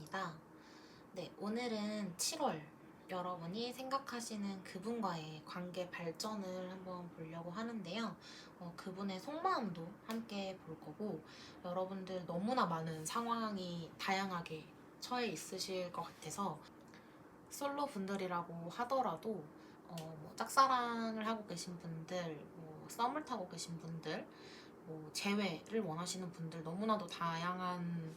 입니다. 네, 오늘은 7월 여러분이 생각하시는 그분과의 관계 발전을 한번 보려고 하는데요. 그분의 속마음도 함께 볼 거고, 여러분들 너무나 많은 상황이 다양하게 처해 있으실 것 같아서 솔로 분들이라고 하더라도 뭐 짝사랑을 하고 계신 분들, 뭐 썸을 타고 계신 분들, 뭐 재회를 원하시는 분들 너무나도 다양한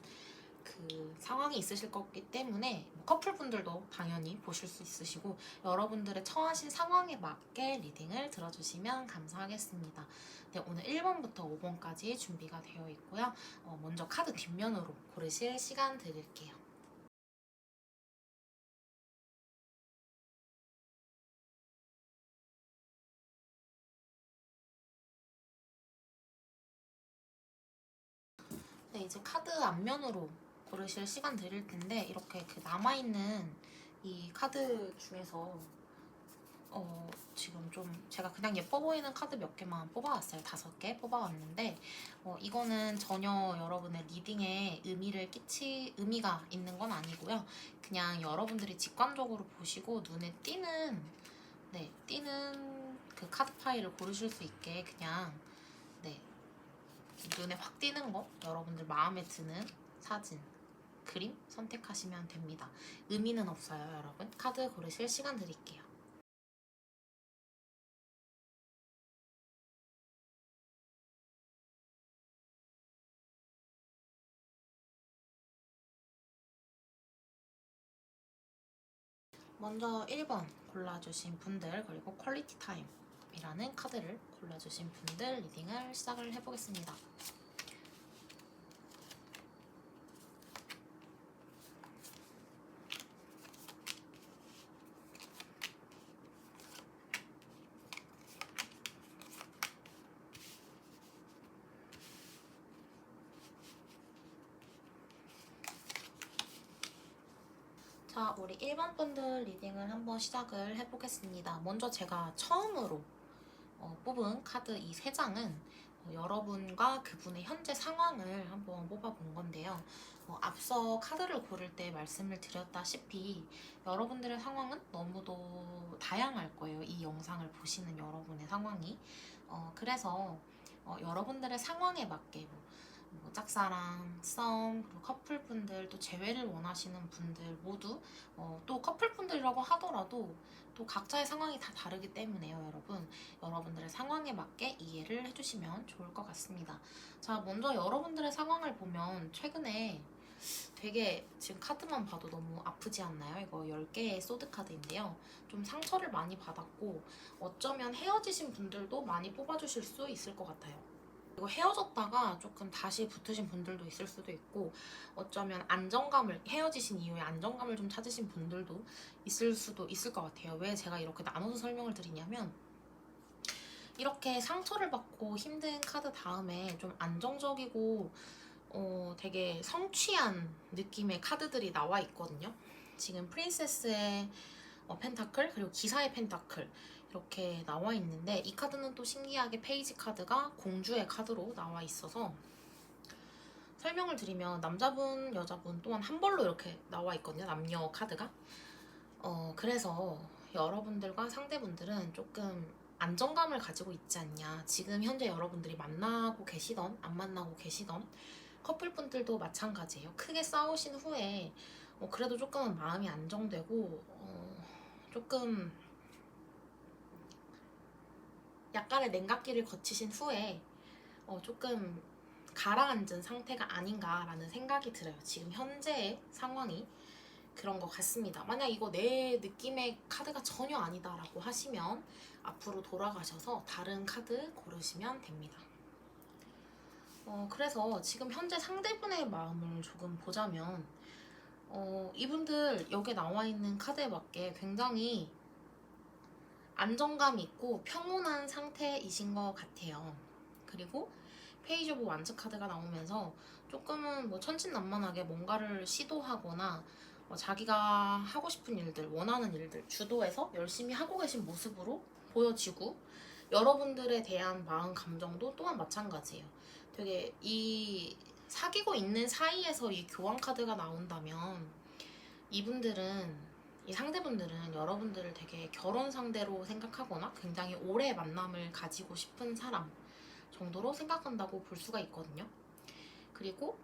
그 상황이 있으실 거기 때문에 뭐 커플분들도 당연히 보실 수 있으시고 여러분들의 처하신 상황에 맞게 리딩을 들어주시면 감사하겠습니다. 네, 오늘 1번부터 5번까지 준비가 되어 있고요. 먼저 카드 뒷면으로 고르실 시간 드릴게요. 네, 이제 카드 앞면으로 고르실 시간 드릴 텐데 이렇게 그 남아있는 이 카드 중에서 지금 좀 제가 그냥 예뻐 보이는 카드 몇 개만 뽑아왔어요. 5개 뽑아왔는데 이거는 전혀 여러분의 리딩에 의미가 있는 건 아니고요. 그냥 여러분들이 직관적으로 보시고 눈에 띄는 그 카드 파일을 고르실 수 있게 그냥 네, 눈에 확 띄는 거 여러분들 마음에 드는 사진 그림 선택하시면 됩니다. 의미는 없어요, 여러분. 카드 고르실 시간 드릴게요. 먼저 1번 골라주신 분들, 그리고 퀄리티 타임이라는 카드를 골라주신 분들 리딩을 시작을 해보겠습니다. 자, 우리 1번 분들 리딩을 한번 시작을 해보겠습니다. 먼저 제가 처음으로 뽑은 카드 이 3장은 여러분과 그분의 현재 상황을 한번 뽑아본 건데요. 앞서 카드를 고를 때 말씀을 드렸다시피 여러분들의 상황은 너무도 다양할 거예요. 이 영상을 보시는 여러분의 상황이. 그래서 여러분들의 상황에 맞게 뭐 짝사랑, 썸, 그리고 커플분들, 또 재회를 원하시는 분들 모두 또 커플분들이라고 하더라도 또 각자의 상황이 다 다르기 때문에요, 여러분. 여러분들의 상황에 맞게 이해를 해주시면 좋을 것 같습니다. 자, 먼저 여러분들의 상황을 보면 최근에 되게 지금 카드만 봐도 너무 아프지 않나요? 이거 10개의 소드 카드인데요. 좀 상처를 많이 받았고 어쩌면 헤어지신 분들도 많이 뽑아주실 수 있을 것 같아요. 그리고 헤어졌다가 조금 다시 붙으신 분들도 있을 수도 있고 어쩌면 헤어지신 이후에 안정감을 좀 찾으신 분들도 있을 수도 있을 것 같아요. 왜 제가 이렇게 나눠서 설명을 드리냐면 이렇게 상처를 받고 힘든 카드 다음에 좀 안정적이고 되게 성취한 느낌의 카드들이 나와 있거든요. 지금 프린세스의 펜타클 그리고 기사의 펜타클 이렇게 나와 있는데 이 카드는 또 신기하게 페이지 카드가 공주의 카드로 나와 있어서 설명을 드리면 남자분, 여자분 또한 한 벌로 이렇게 나와 있거든요. 남녀 카드가. 그래서 여러분들과 상대분들은 조금 안정감을 가지고 있지 않냐. 지금 현재 여러분들이 만나고 계시던 안 만나고 계시던 커플분들도 마찬가지예요. 크게 싸우신 후에 그래도 조금은 마음이 안정되고 조금 약간의 냉각기를 거치신 후에 조금 가라앉은 상태가 아닌가라는 생각이 들어요. 지금 현재의 상황이 그런 것 같습니다. 만약 이거 내 느낌의 카드가 전혀 아니다라고 하시면 앞으로 돌아가셔서 다른 카드 고르시면 됩니다. 그래서 지금 현재 상대분의 마음을 조금 보자면 이분들 여기에 나와 있는 카드에 맞게 굉장히 안정감 있고 평온한 상태이신 것 같아요. 그리고 페이지 오브 완즈 카드가 나오면서 조금은 뭐 천진난만하게 뭔가를 시도하거나 자기가 하고 싶은 일들, 원하는 일들 주도해서 열심히 하고 계신 모습으로 보여지고 여러분들에 대한 마음 감정도 또한 마찬가지예요. 되게 이 사귀고 있는 사이에서 이 교환 카드가 나온다면 이 상대분들은 여러분들을 되게 결혼 상대로 생각하거나 굉장히 오래 만남을 가지고 싶은 사람 정도로 생각한다고 볼 수가 있거든요. 그리고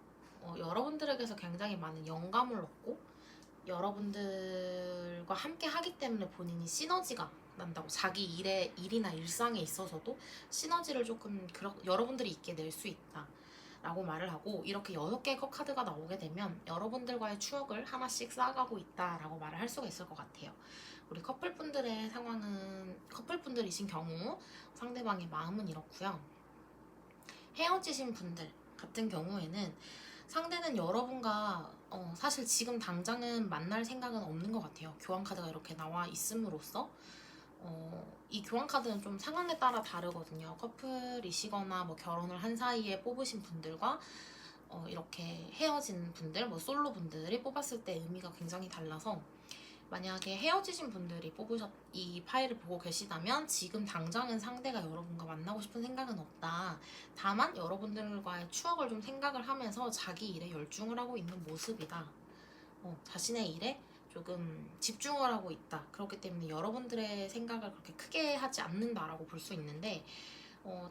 여러분들에게서 굉장히 많은 영감을 얻고 여러분들과 함께 하기 때문에 본인이 시너지가 난다고, 자기 일이나 일상에 있어서도 시너지를 조금 여러분들이 있게 낼 수 있다 라고 말을 하고, 이렇게 6개의 카드가 나오게 되면 여러분들과의 추억을 하나씩 쌓아가고 있다라고 말을 할 수가 있을 것 같아요. 우리 커플분들이신 경우 상대방의 마음은 이렇고요. 헤어지신 분들 같은 경우에는 상대는 여러분과 사실 지금 당장은 만날 생각은 없는 것 같아요. 교환카드가 이렇게 나와 있음으로써 이 교환카드는 좀 상황에 따라 다르거든요. 커플이시거나 뭐 결혼을 한 사이에 뽑으신 분들과 이렇게 헤어진 분들, 뭐 솔로 분들이 뽑았을 때 의미가 굉장히 달라서, 만약에 헤어지신 분들이 이 파일을 보고 계시다면 지금 당장은 상대가 여러분과 만나고 싶은 생각은 없다. 다만 여러분들과의 추억을 좀 생각을 하면서 자기 일에 열중을 하고 있는 모습이다. 자신의 일에 조금 집중을 하고 있다. 그렇기 때문에 여러분들의 생각을 그렇게 크게 하지 않는다라고 볼 수 있는데,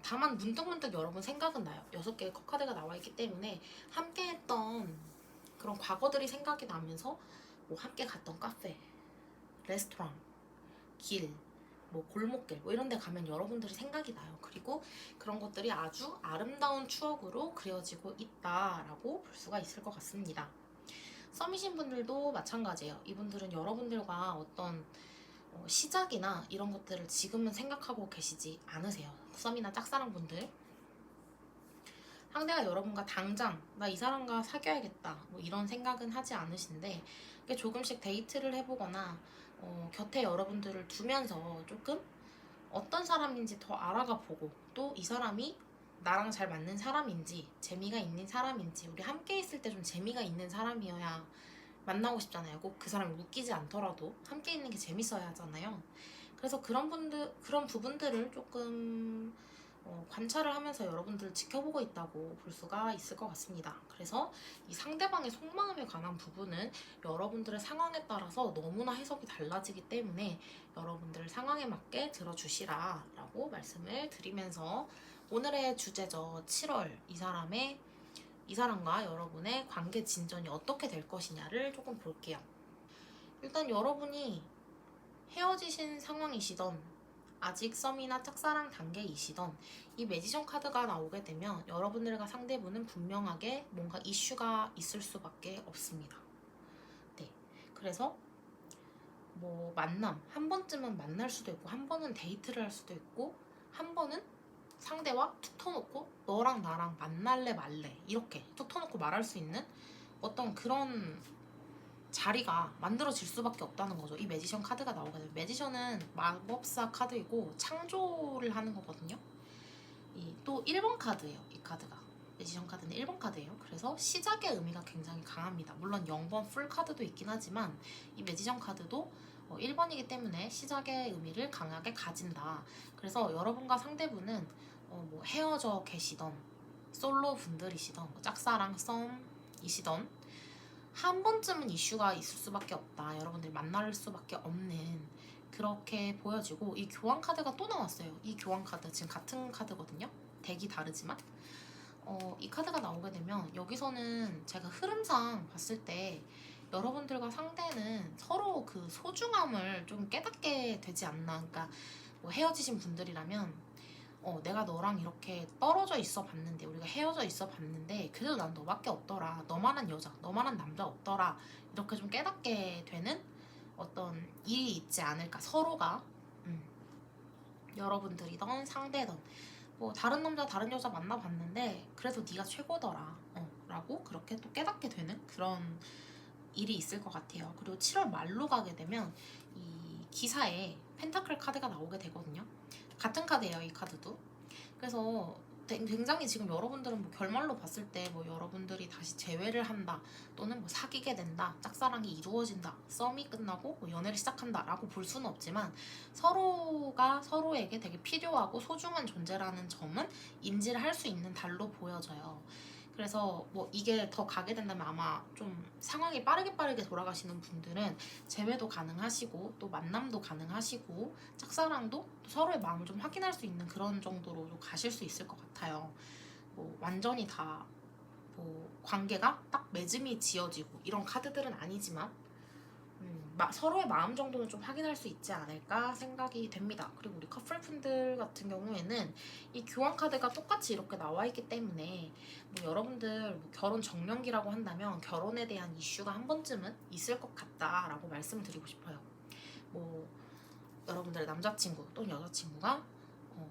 다만 문득문득 여러분 생각은 나요. 6개의 카드가 나와 있기 때문에 함께 했던 그런 과거들이 생각이 나면서 뭐 함께 갔던 카페, 레스토랑, 길, 뭐 골목길 뭐 이런 데 가면 여러분들이 생각이 나요. 그리고 그런 것들이 아주 아름다운 추억으로 그려지고 있다라고 볼 수가 있을 것 같습니다. 썸이신 분들도 마찬가지예요. 이분들은 여러분들과 어떤 시작이나 이런 것들을 지금은 생각하고 계시지 않으세요. 썸이나 짝사랑 분들, 상대가 여러분과 당장 나 이 사람과 사귀어야겠다 뭐 이런 생각은 하지 않으신데, 조금씩 데이트를 해보거나 곁에 여러분들을 두면서 조금 어떤 사람인지 더 알아가 보고, 또 이 사람이 나랑 잘 맞는 사람인지 재미가 있는 사람인지, 우리 함께 있을 때 좀 재미가 있는 사람이어야 만나고 싶잖아요. 꼭 그 사람이 웃기지 않더라도 함께 있는 게 재밌어야 하잖아요. 그래서 그런 부분들을 조금 관찰을 하면서 여러분들을 지켜보고 있다고 볼 수가 있을 것 같습니다. 그래서 이 상대방의 속마음에 관한 부분은 여러분들의 상황에 따라서 너무나 해석이 달라지기 때문에 여러분들 상황에 맞게 들어주시라 라고 말씀을 드리면서, 오늘의 주제죠. 7월 이 사람과 여러분의 관계 진전이 어떻게 될 것이냐를 조금 볼게요. 일단 여러분이 헤어지신 상황이시던 아직 썸이나 짝사랑 단계이시던 이 매지션 카드가 나오게 되면 여러분들과 상대분은 분명하게 뭔가 이슈가 있을 수밖에 없습니다. 네, 그래서 뭐 한 번쯤은 만날 수도 있고, 한 번은 데이트를 할 수도 있고, 한 번은 상대와 툭 터놓고 너랑 나랑 만날래 말래 이렇게 툭 터놓고 말할 수 있는 어떤 그런 자리가 만들어질 수밖에 없다는 거죠. 이 매지션 카드가 나오게 되면, 매지션은 마법사 카드이고 창조를 하는 거거든요. 또 1번 카드예요. 이 카드가, 매지션 카드는 1번 카드예요. 그래서 시작의 의미가 굉장히 강합니다. 물론 0번 풀 카드도 있긴 하지만 이 매지션 카드도 1번이기 때문에 시작의 의미를 강하게 가진다. 그래서 여러분과 상대분은 뭐 헤어져 계시던 솔로 분들이시던 짝사랑 썸이시던 한 번쯤은 이슈가 있을 수밖에 없다. 여러분들이 만날 수밖에 없는, 그렇게 보여지고, 이 교환 카드가 또 나왔어요. 이 교환 카드 지금 같은 카드거든요. 덱이 다르지만 이 카드가 나오게 되면 여기서는 제가 흐름상 봤을 때 여러분들과 상대는 서로 그 소중함을 좀 깨닫게 되지 않나. 그러니까 뭐 헤어지신 분들이라면 내가 너랑 이렇게 떨어져 있어 봤는데, 우리가 헤어져 있어 봤는데 그래도 난 너밖에 없더라, 너만한 여자, 너만한 남자 없더라, 이렇게 좀 깨닫게 되는 어떤 일이 있지 않을까. 서로가 여러분들이던 상대든 뭐 다른 남자 다른 여자 만나봤는데 그래도 네가 최고더라 라고 그렇게 또 깨닫게 되는 그런 일이 있을 것 같아요. 그리고 7월 말로 가게 되면 이 기사에 펜타클 카드가 나오게 되거든요. 같은 카드예요, 이 카드도. 그래서 굉장히 지금 여러분들은 뭐 결말로 봤을 때 뭐 여러분들이 다시 재회를 한다, 또는 뭐 사귀게 된다, 짝사랑이 이루어진다, 썸이 끝나고 뭐 연애를 시작한다 라고 볼 수는 없지만, 서로가 서로에게 되게 필요하고 소중한 존재라는 점은 인지를 할 수 있는 달로 보여져요. 그래서 뭐 이게 더 가게 된다면 아마 좀 상황이 빠르게 돌아가시는 분들은 재회도 가능하시고 또 만남도 가능하시고 짝사랑도 또 서로의 마음을 좀 확인할 수 있는 그런 정도로 가실 수 있을 것 같아요. 뭐 완전히 다 뭐 관계가 딱 맺음이 지어지고 이런 카드들은 아니지만 서로의 마음 정도는 좀 확인할 수 있지 않을까 생각이 됩니다. 그리고 우리 커플분들 같은 경우에는 이 교환 카드가 똑같이 이렇게 나와 있기 때문에 뭐 여러분들 뭐 결혼 정년기라고 한다면 결혼에 대한 이슈가 한 번쯤은 있을 것 같다라고 말씀을 드리고 싶어요. 뭐 여러분들의 남자친구 또는 여자친구가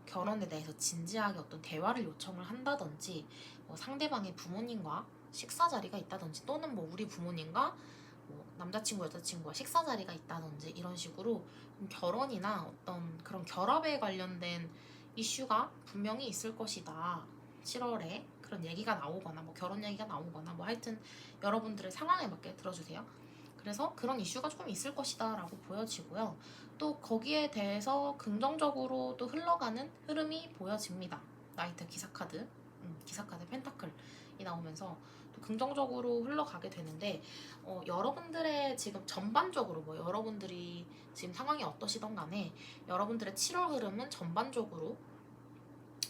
결혼에 대해서 진지하게 어떤 대화를 요청을 한다든지 뭐 상대방의 부모님과 식사 자리가 있다든지 또는 뭐 우리 부모님과 뭐 남자친구 여자친구와 식사 자리가 있다든지 이런 식으로 결혼이나 어떤 그런 결합에 관련된 이슈가 분명히 있을 것이다. 7월에 그런 얘기가 나오거나 뭐 결혼 얘기가 나오거나 뭐 하여튼 여러분들의 상황에 맞게 들어주세요. 그래서 그런 이슈가 조금 있을 것이다 라고 보여지고요. 또 거기에 대해서 긍정적으로 또 흘러가는 흐름이 보여집니다. 나이트 기사카드, 기사카드 펜타클이 나오면서 또 긍정적으로 흘러가게 되는데 여러분들의 지금 전반적으로 뭐 여러분들이 지금 상황이 어떠시던 간에 여러분들의 7월 흐름은 전반적으로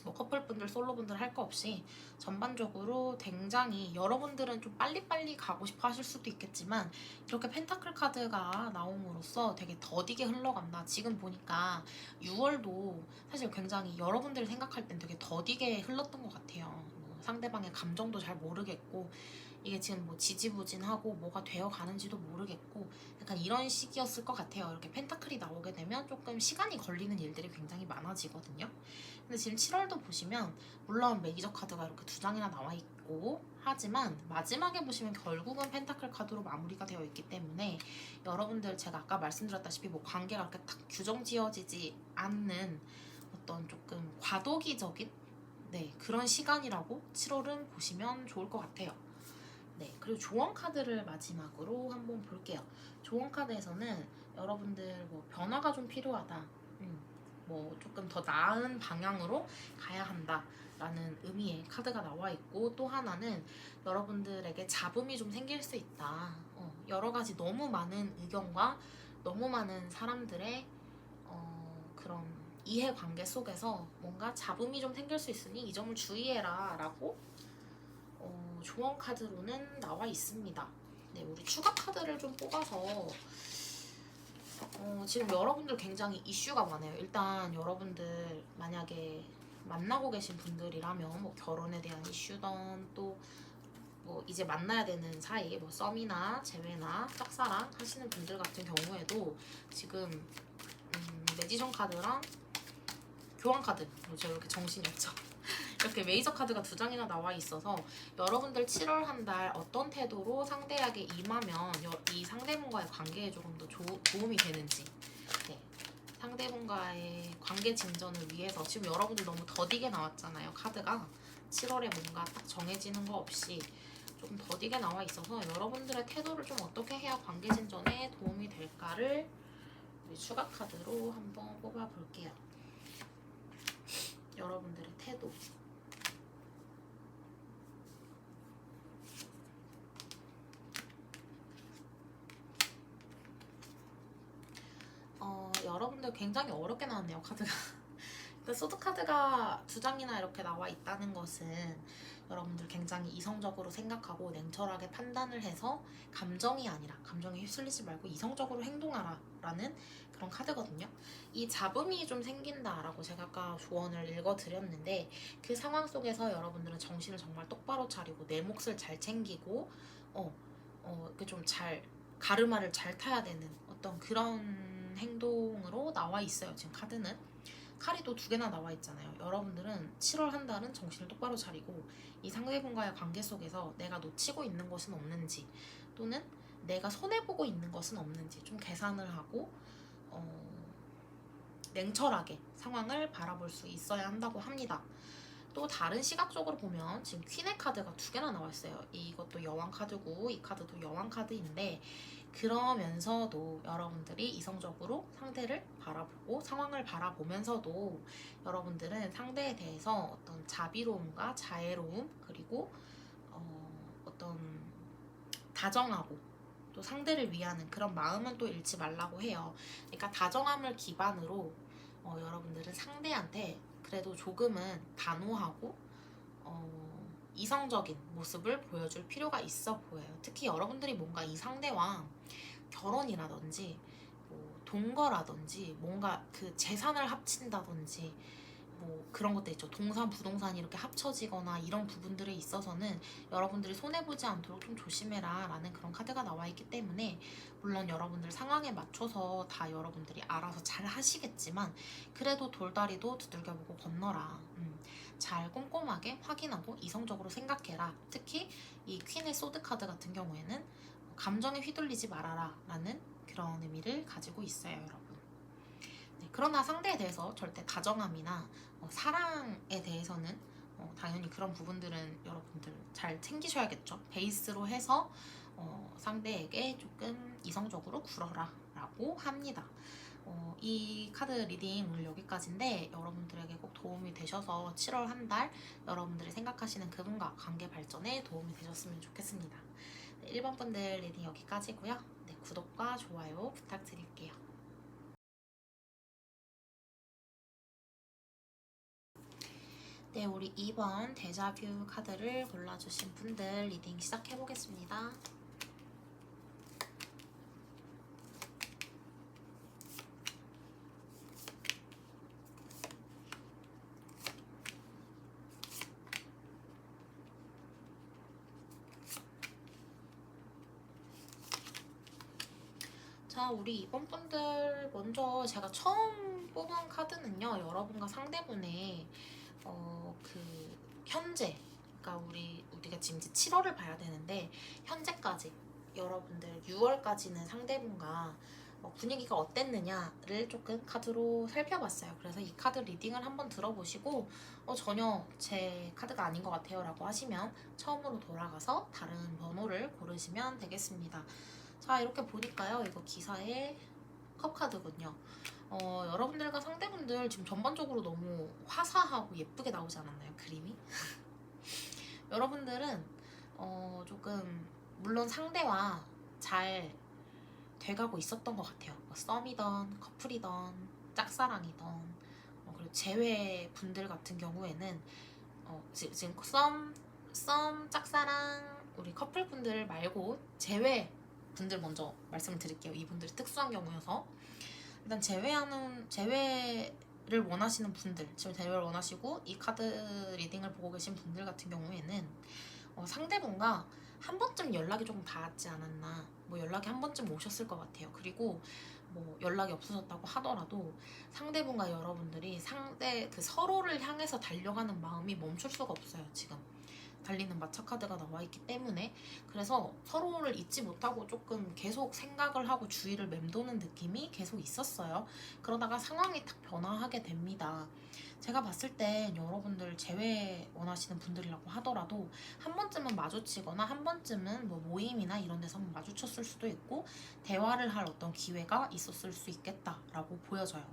뭐 커플분들, 솔로분들 할 거 없이 전반적으로 굉장히 여러분들은 좀 빨리빨리 가고 싶어 하실 수도 있겠지만 이렇게 펜타클 카드가 나옴으로써 되게 더디게 흘러간다. 지금 보니까 6월도 사실 굉장히 여러분들이 생각할 땐 되게 더디게 흘렀던 것 같아요. 뭐 상대방의 감정도 잘 모르겠고 이게 지금 뭐 지지부진하고 뭐가 되어 가는지도 모르겠고 약간 이런 시기였을 것 같아요. 이렇게 펜타클이 나오게 되면 조금 시간이 걸리는 일들이 굉장히 많아지거든요. 근데 지금 7월도 보시면 물론 매기적 카드가 이렇게 2장이나 나와 있고 하지만 마지막에 보시면 결국은 펜타클 카드로 마무리가 되어 있기 때문에 여러분들 제가 아까 말씀드렸다시피 뭐 관계가 그렇게 딱 규정 지어지지 않는 어떤 조금 과도기적인 그런 시간이라고 7월은 보시면 좋을 것 같아요. 네, 그리고 조언 카드를 마지막으로 한번 볼게요. 조언 카드에서는 여러분들 뭐 변화가 좀 필요하다. 뭐 조금 더 나은 방향으로 가야 한다라는 의미의 카드가 나와 있고 또 하나는 여러분들에게 잡음이 좀 생길 수 있다. 여러 가지 너무 많은 의견과 너무 많은 사람들의 그런 이해관계 속에서 뭔가 잡음이 좀 생길 수 있으니 이 점을 주의해라 라고 조언 카드로는 나와 있습니다. 네, 우리 추가 카드를 좀 뽑아서 지금 여러분들 굉장히 이슈가 많아요. 일단 여러분들 만약에 만나고 계신 분들이라면 뭐 결혼에 대한 이슈던 또 뭐 이제 만나야 되는 사이 뭐 썸이나 재회나 짝사랑 하시는 분들 같은 경우에도 지금 매지션 카드랑 교환 카드 제가 이렇게 정신이 없죠. 이렇게 메이저 카드가 2장이나 나와 있어서 여러분들 7월 한 달 어떤 태도로 상대에게 임하면 이 상대분과의 관계에 조금 더 도움이 되는지 상대분과의 관계 진전을 위해서 지금 여러분들 너무 더디게 나왔잖아요. 카드가 7월에 뭔가 딱 정해지는 거 없이 조금 더디게 나와 있어서 여러분들의 태도를 좀 어떻게 해야 관계 진전에 도움이 될까를 우리 추가 카드로 한번 뽑아볼게요. 여러분들의 태도. 여러분들 굉장히 어렵게 나왔네요, 카드가. 소드 카드가 2장이나 이렇게 나와 있다는 것은 여러분들 굉장히 이성적으로 생각하고 냉철하게 판단을 해서 감정이 아니라 감정에 휩쓸리지 말고 이성적으로 행동하라 라는 그런 카드거든요. 이 잡음이 좀 생긴다라고 제가 아까 조언을 읽어드렸는데 그 상황 속에서 여러분들은 정신을 정말 똑바로 차리고 내 몫을 잘 챙기고 이렇게 좀 잘 가르마를 잘 타야 되는 어떤 그런 행동으로 나와 있어요. 지금 카드는 칼이 또 2개나 나와 있잖아요. 여러분들은 7월 한 달은 정신을 똑바로 차리고 이 상대분과의 관계 속에서 내가 놓치고 있는 것은 없는지 또는 내가 손해보고 있는 것은 없는지 좀 계산을 하고 냉철하게 상황을 바라볼 수 있어야 한다고 합니다. 또 다른 시각적으로 보면 지금 퀸의 카드가 2개나 나와 있어요. 이것도 여왕 카드고 이 카드도 여왕 카드인데 그러면서도 여러분들이 이성적으로 상대를 바라보고 상황을 바라보면서도 여러분들은 상대에 대해서 어떤 자비로움과 자애로움 그리고 다정하고 또 상대를 위하는 그런 마음은 또 잃지 말라고 해요. 그러니까 다정함을 기반으로 여러분들은 상대한테 그래도 조금은 단호하고 이성적인 모습을 보여줄 필요가 있어 보여요. 특히 여러분들이 뭔가 이 상대와 결혼이라든지 뭐 동거라든지 뭔가 그 재산을 합친다든지 뭐 그런 것도 있죠. 동산, 부동산이 이렇게 합쳐지거나 이런 부분들에 있어서는 여러분들이 손해보지 않도록 좀 조심해라 라는 그런 카드가 나와 있기 때문에, 물론 여러분들 상황에 맞춰서 다 여러분들이 알아서 잘 하시겠지만 그래도 돌다리도 두들겨보고 건너라. 잘 꼼꼼하게 확인하고 이성적으로 생각해라. 특히 이 퀸의 소드 카드 같은 경우에는 감정에 휘둘리지 말아라 라는 그런 의미를 가지고 있어요, 여러분. 네, 그러나 상대에 대해서 절대 다정함이나 사랑에 대해서는 당연히 그런 부분들은 여러분들 잘 챙기셔야겠죠. 베이스로 해서 상대에게 조금 이성적으로 굴어라 라고 합니다. 이 카드 리딩 오늘 여기까지인데 여러분들에게 꼭 도움이 되셔서 7월 한 달 여러분들이 생각하시는 그분과 관계 발전에 도움이 되셨으면 좋겠습니다. 네, 1번 분들 리딩 여기까지고요. 네, 구독과 좋아요 부탁드릴게요. 네, 우리 2번 데자뷰 카드를 골라주신 분들 리딩 시작해보겠습니다. 자, 우리 2번 분들 먼저 제가 처음 뽑은 카드는요, 여러분과 상대분의 그 현재, 그러니까 우리가 지금 이제 7월을 봐야 되는데 현재까지 여러분들 6월까지는 상대분과 분위기가 어땠느냐를 조금 카드로 살펴봤어요. 그래서 이 카드 리딩을 한번 들어보시고 전혀 제 카드가 아닌 것 같아요 라고 하시면 처음으로 돌아가서 다른 번호를 고르시면 되겠습니다. 자, 이렇게 보니까요, 이거 기사의 컵 카드군요. 여러분들과 상대분들 지금 전반적으로 너무 화사하고 예쁘게 나오지 않았나요? 그림이? 여러분들은 조금 물론 상대와 잘 돼가고 있었던 것 같아요. 뭐 썸이던 커플이던 짝사랑이던 그리고 제외 분들 같은 경우에는 지금 썸 짝사랑 우리 커플 분들 말고 제외 분들 먼저 말씀을 드릴게요. 이분들이 특수한 경우여서 일단 제외를 원하시는 분들, 지금 제외를 원하시고 이 카드 리딩을 보고 계신 분들 같은 경우에는 상대분과 한 번쯤 연락이 조금 닿았지 않았나, 뭐 연락이 한 번쯤 오셨을 것 같아요. 그리고 뭐 연락이 없으셨다고 하더라도 상대분과 여러분들이 서로를 향해서 달려가는 마음이 멈출 수가 없어요. 지금 달리는 마차 카드가 나와 있기 때문에. 그래서 서로를 잊지 못하고 조금 계속 생각을 하고 주위를 맴도는 느낌이 계속 있었어요. 그러다가 상황이 딱 변화하게 됩니다. 제가 봤을 땐 여러분들 재회 원하시는 분들이라고 하더라도 한 번쯤은 마주치거나 한 번쯤은 뭐 모임이나 이런 데서 마주쳤을 수도 있고 대화를 할 어떤 기회가 있었을 수 있겠다라고 보여져요.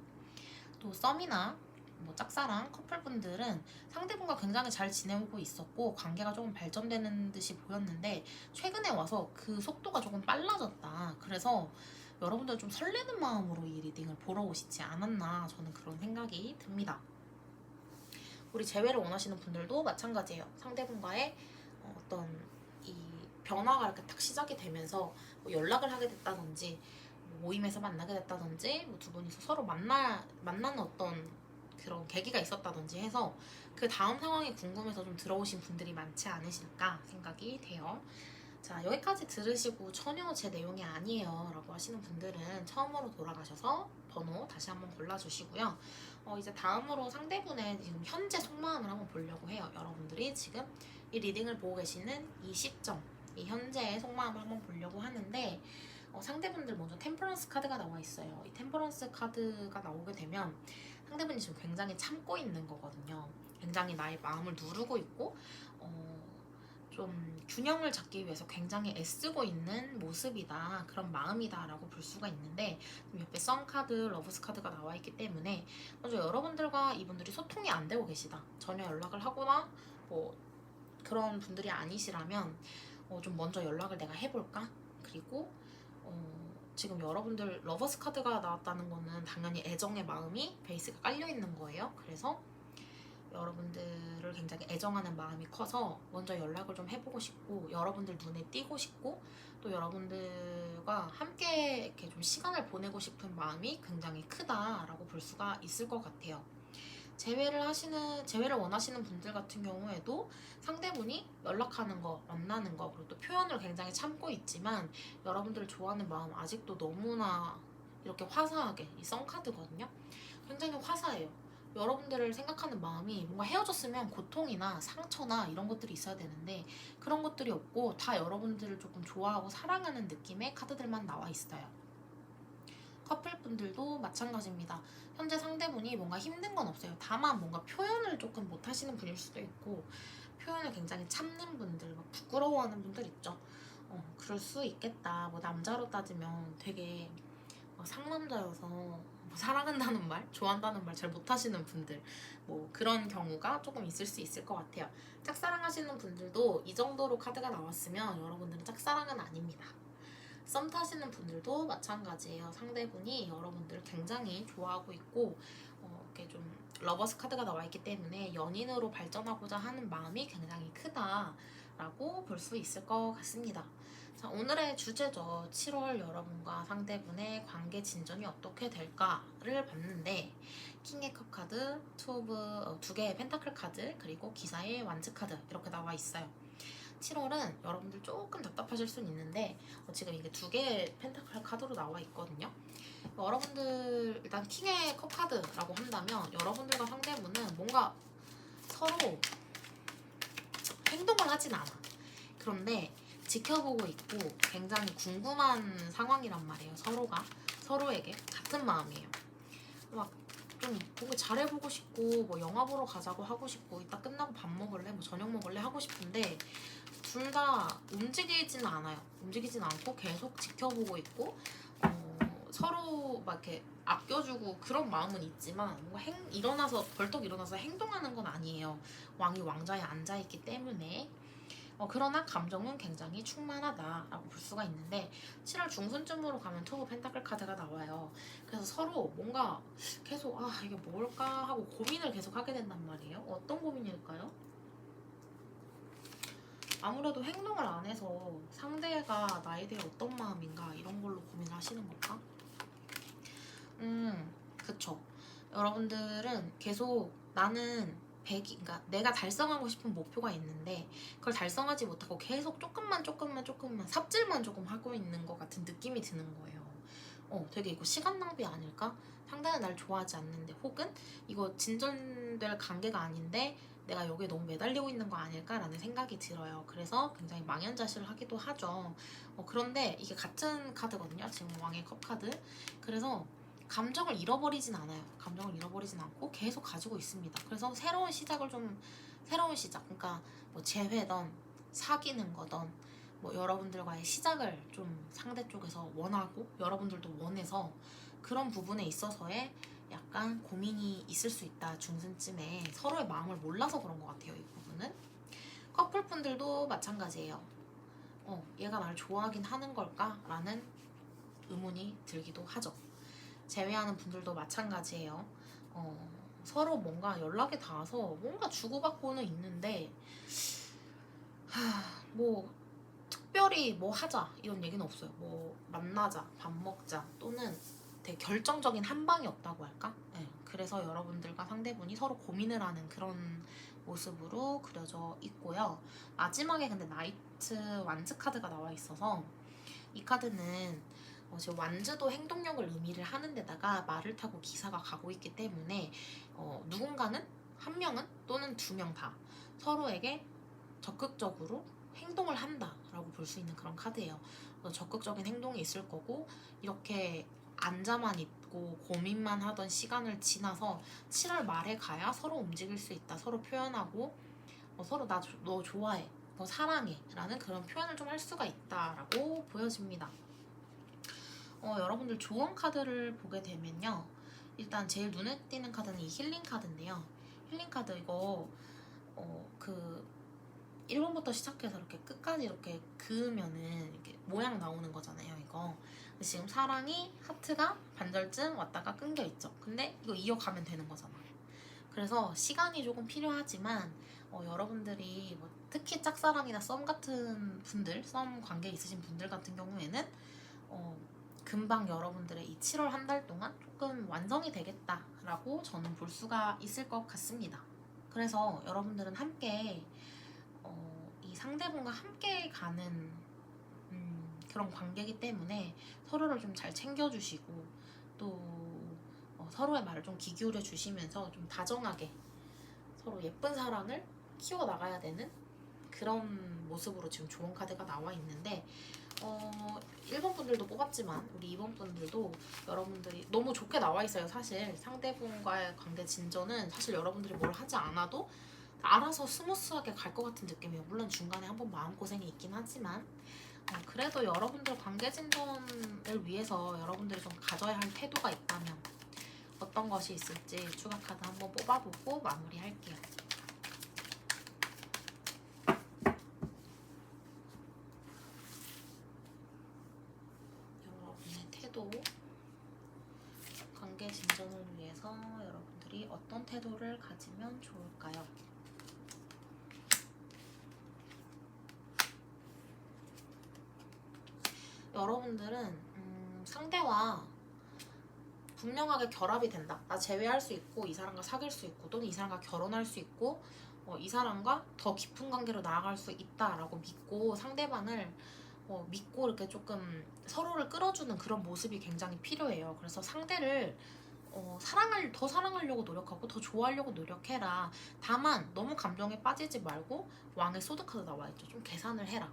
또 썸이나 뭐 짝사랑 커플분들은 상대분과 굉장히 잘 지내고 있었고 관계가 조금 발전되는 듯이 보였는데 최근에 와서 그 속도가 조금 빨라졌다. 그래서 여러분들 좀 설레는 마음으로 이 리딩을 보러 오시지 않았나, 저는 그런 생각이 듭니다. 우리 재회를 원하시는 분들도 마찬가지예요. 상대분과의 어떤 이 변화가 이렇게 딱 시작이 되면서 뭐 연락을 하게 됐다든지 모임에서 만나게 됐다든지 뭐 두 분이서 서로 만나는 어떤 그런 계기가 있었다든지 해서 그 다음 상황이 궁금해서 좀 들어오신 분들이 많지 않으실까 생각이 돼요. 자, 여기까지 들으시고 전혀 제 내용이 아니에요 라고 하시는 분들은 처음으로 돌아가셔서 번호 다시 한번 골라주시고요. 이제 다음으로 상대분의 지금 현재 속마음을 한번 보려고 해요. 여러분들이 지금 이 리딩을 보고 계시는 이 시점, 이 현재의 속마음을 한번 보려고 하는데 상대분들 먼저 템퍼런스 카드가 나와 있어요. 이 템퍼런스 카드가 나오게 되면 상대분이 지금 굉장히 참고 있는 거거든요. 굉장히 나의 마음을 누르고 있고 좀 균형을 잡기 위해서 굉장히 애쓰고 있는 모습이다, 그런 마음이다 라고 볼 수가 있는데, 옆에 썸 카드, 러브스 카드가 나와 있기 때문에 먼저 여러분들과 이분들이 소통이 안 되고 계시다, 전혀 연락을 하거나 뭐 그런 분들이 아니시라면 좀 먼저 연락을 내가 해볼까? 그리고 지금 여러분들 러버스 카드가 나왔다는 거는 당연히 애정의 마음이 베이스가 깔려있는 거예요. 그래서 여러분들을 굉장히 애정하는 마음이 커서 먼저 연락을 좀 해보고 싶고, 여러분들 눈에 띄고 싶고, 또 여러분들과 함께 이렇게 좀 시간을 보내고 싶은 마음이 굉장히 크다라고 볼 수가 있을 것 같아요. 재회를 원하시는 분들 같은 경우에도 상대분이 연락하는 거, 만나는 거, 그리고 또 표현을 굉장히 참고 있지만 여러분들을 좋아하는 마음 아직도 너무나 이렇게 화사하게, 이 썬카드거든요. 굉장히 화사해요. 여러분들을 생각하는 마음이, 뭔가 헤어졌으면 고통이나 상처나 이런 것들이 있어야 되는데 그런 것들이 없고 다 여러분들을 조금 좋아하고 사랑하는 느낌의 카드들만 나와 있어요. 커플분들도 마찬가지입니다. 현재 상대분이 뭔가 힘든 건 없어요. 다만 뭔가 표현을 조금 못 하시는 분일 수도 있고, 표현을 굉장히 참는 분들, 막 부끄러워하는 분들 있죠. 그럴 수 있겠다. 뭐 남자로 따지면 되게 상남자여서 뭐 사랑한다는 말, 좋아한다는 말 잘 못하시는 분들, 뭐 그런 경우가 조금 있을 수 있을 것 같아요. 짝사랑하시는 분들도 이 정도로 카드가 나왔으면 여러분들은 짝사랑은 아닙니다. 썸 타시는 분들도 마찬가지예요. 상대분이 여러분들을 굉장히 좋아하고 있고, 이렇게 좀 러버스 카드가 나와 있기 때문에 연인으로 발전하고자 하는 마음이 굉장히 크다라고 볼 수 있을 것 같습니다. 자, 오늘의 주제죠. 7월 여러분과 상대분의 관계 진전이 어떻게 될까를 봤는데, 킹의 컵 카드, 두 개의 펜타클 카드, 그리고 기사의 완즈 카드 이렇게 나와 있어요. 7월은 여러분들 조금 답답하실 수는 있는데 지금 이게 두 개의 펜타클 카드로 나와 있거든요. 여러분들 일단 킹의 컵 카드라고 한다면 여러분들과 상대분은 뭔가 서로 행동을 하진 않아. 그런데 지켜보고 있고 굉장히 궁금한 상황이란 말이에요. 서로에게 같은 마음이에요. 막 좀 보기 잘해보고 싶고, 뭐 영화 보러 가자고 하고 싶고, 이따 끝나고 밥 먹을래, 뭐 저녁 먹을래 하고 싶은데 둘 다 움직이지는 않아요. 움직이진 않고 계속 지켜보고 있고, 서로 막 이렇게 아껴주고 그런 마음은 있지만 뭔가 벌떡 일어나서 행동하는 건 아니에요. 왕이 왕좌에 앉아있기 때문에. 그러나 감정은 굉장히 충만하다라고 볼 수가 있는데 7월 중순쯤으로 가면 투브 펜타클 카드가 나와요. 그래서 서로 뭔가 계속 이게 뭘까 하고 고민을 계속 하게 된단 말이에요. 어떤 고민일까요? 아무래도 행동을 안 해서 상대가 나에 대해 어떤 마음인가 이런 걸로 고민을 하시는 걸까? 그쵸. 여러분들은 계속 그러니까 내가 달성하고 싶은 목표가 있는데 그걸 달성하지 못하고 계속 조금만 삽질만 조금 하고 있는 것 같은 느낌이 드는 거예요. 되게 이거 시간 낭비 아닐까? 상대는 날 좋아하지 않는데, 혹은 이거 진전될 관계가 아닌데 내가 여기에 너무 매달리고 있는 거 아닐까라는 생각이 들어요. 그래를 굉장히 망연자실을 하기도 하죠. 그런데 이게 같은 카드거든요. 지금 왕의 컵 카드. 그래서 감정을 잃어버리진 않아요. 감정을 잃어버리진 않고 계속 가지고 있습니다. 그래서 새로운 시작, 그러니까 뭐 재회든 사귀는 거든 뭐 여러분들과의 시작을 좀 상대 쪽에서 원하고 여러분들도 원해서 그런 부분에 있어서의 약간 고민이 있을 수 있다. 중순쯤에 서로의 마음을 몰라서 그런 것 같아요. 이 부분은 커플분들도 마찬가지예요. 얘가 나를 좋아하긴 하는 걸까? 라는 의문이 들기도 하죠. 제외하는 분들도 마찬가지예요. 서로 뭔가 연락이 닿아서 뭔가 주고받고는 있는데 뭐 특별히 뭐 하자 이런 얘기는 없어요. 뭐 만나자, 밥 먹자, 또는 되게 결정적인 한 방이 없다고 할까? 네. 그래서 여러분들과 상대분이 서로 고민을 하는 그런 모습으로 그려져 있고요. 마지막에 근데 나이트 완즈 카드가 나와 있어서 이 카드는 지금 완즈도 행동력을 의미를 하는 데다가 말을 타고 기사가 가고 있기 때문에 누군가는, 한 명은 또는 두 명 다 서로에게 적극적으로 행동을 한다라고 볼 수 있는 그런 카드예요. 적극적인 행동이 있을 거고, 이렇게 앉아만 있고 고민만 하던 시간을 지나서 7월 말에 가야 서로 움직일 수 있다. 서로 표현하고 서로 너 좋아해, 너 사랑해 라는 그런 표현을 좀 할 수가 있다라고 보여집니다. 여러분들 조언 카드를 보게 되면요, 일단 제일 눈에 띄는 카드는 이 힐링 카드인데요. 힐링 카드 이거 1번부터 시작해서 이렇게 끝까지 이렇게 그으면은 이렇게 모양 나오는 거잖아요, 이거. 근데 지금 사랑이 하트가 반절쯤 왔다가 끊겨 있죠. 근데 이거 이어가면 되는 거잖아. 그래서 시간이 조금 필요하지만 여러분들이 뭐 특히 짝사랑이나 썸 같은 분들, 썸 관계 있으신 분들 같은 경우에는 금방 여러분들의 이 7월 한 달 동안 조금 완성이 되겠다라고 저는 볼 수가 있을 것 같습니다. 그래서 여러분들은 함께 이 상대분과 함께 가는 그런 관계이기 때문에 서로를 좀 잘 챙겨주시고 또 서로의 말을 좀 귀 기울여 주시면서 좀 다정하게 서로 예쁜 사랑을 키워나가야 되는 그런 모습으로 지금 좋은 카드가 나와 있는데 1번 분들도 뽑았지만 우리 2번 분들도 여러분들이 너무 좋게 나와 있어요. 사실 상대분과의 관계 진전은 사실 여러분들이 뭘 하지 않아도 알아서 스무스하게 갈 것 같은 느낌이에요. 물론 중간에 한번 마음고생이 있긴 하지만 그래도 여러분들 관계 진전을 위해서 여러분들이 좀 가져야 할 태도가 있다면 어떤 것이 있을지 추가 카드 한번 뽑아보고 마무리할게요. 여러분의 태도, 관계 진전을 위해서 여러분들이 어떤 태도를 가지면 좋을까요? 여러분들은 상대와 분명하게 결합이 된다. 나 제외할 수 있고 이 사람과 사귈 수 있고 또는 이 사람과 결혼할 수 있고 이 사람과 더 깊은 관계로 나아갈 수 있다라고 믿고 상대방을 믿고 이렇게 조금 서로를 끌어주는 그런 모습이 굉장히 필요해요. 그래서 상대를 더 사랑하려고 노력하고 더 좋아하려고 노력해라. 다만 너무 감정에 빠지지 말고 왕의 소드카드 나와있죠. 좀 계산을 해라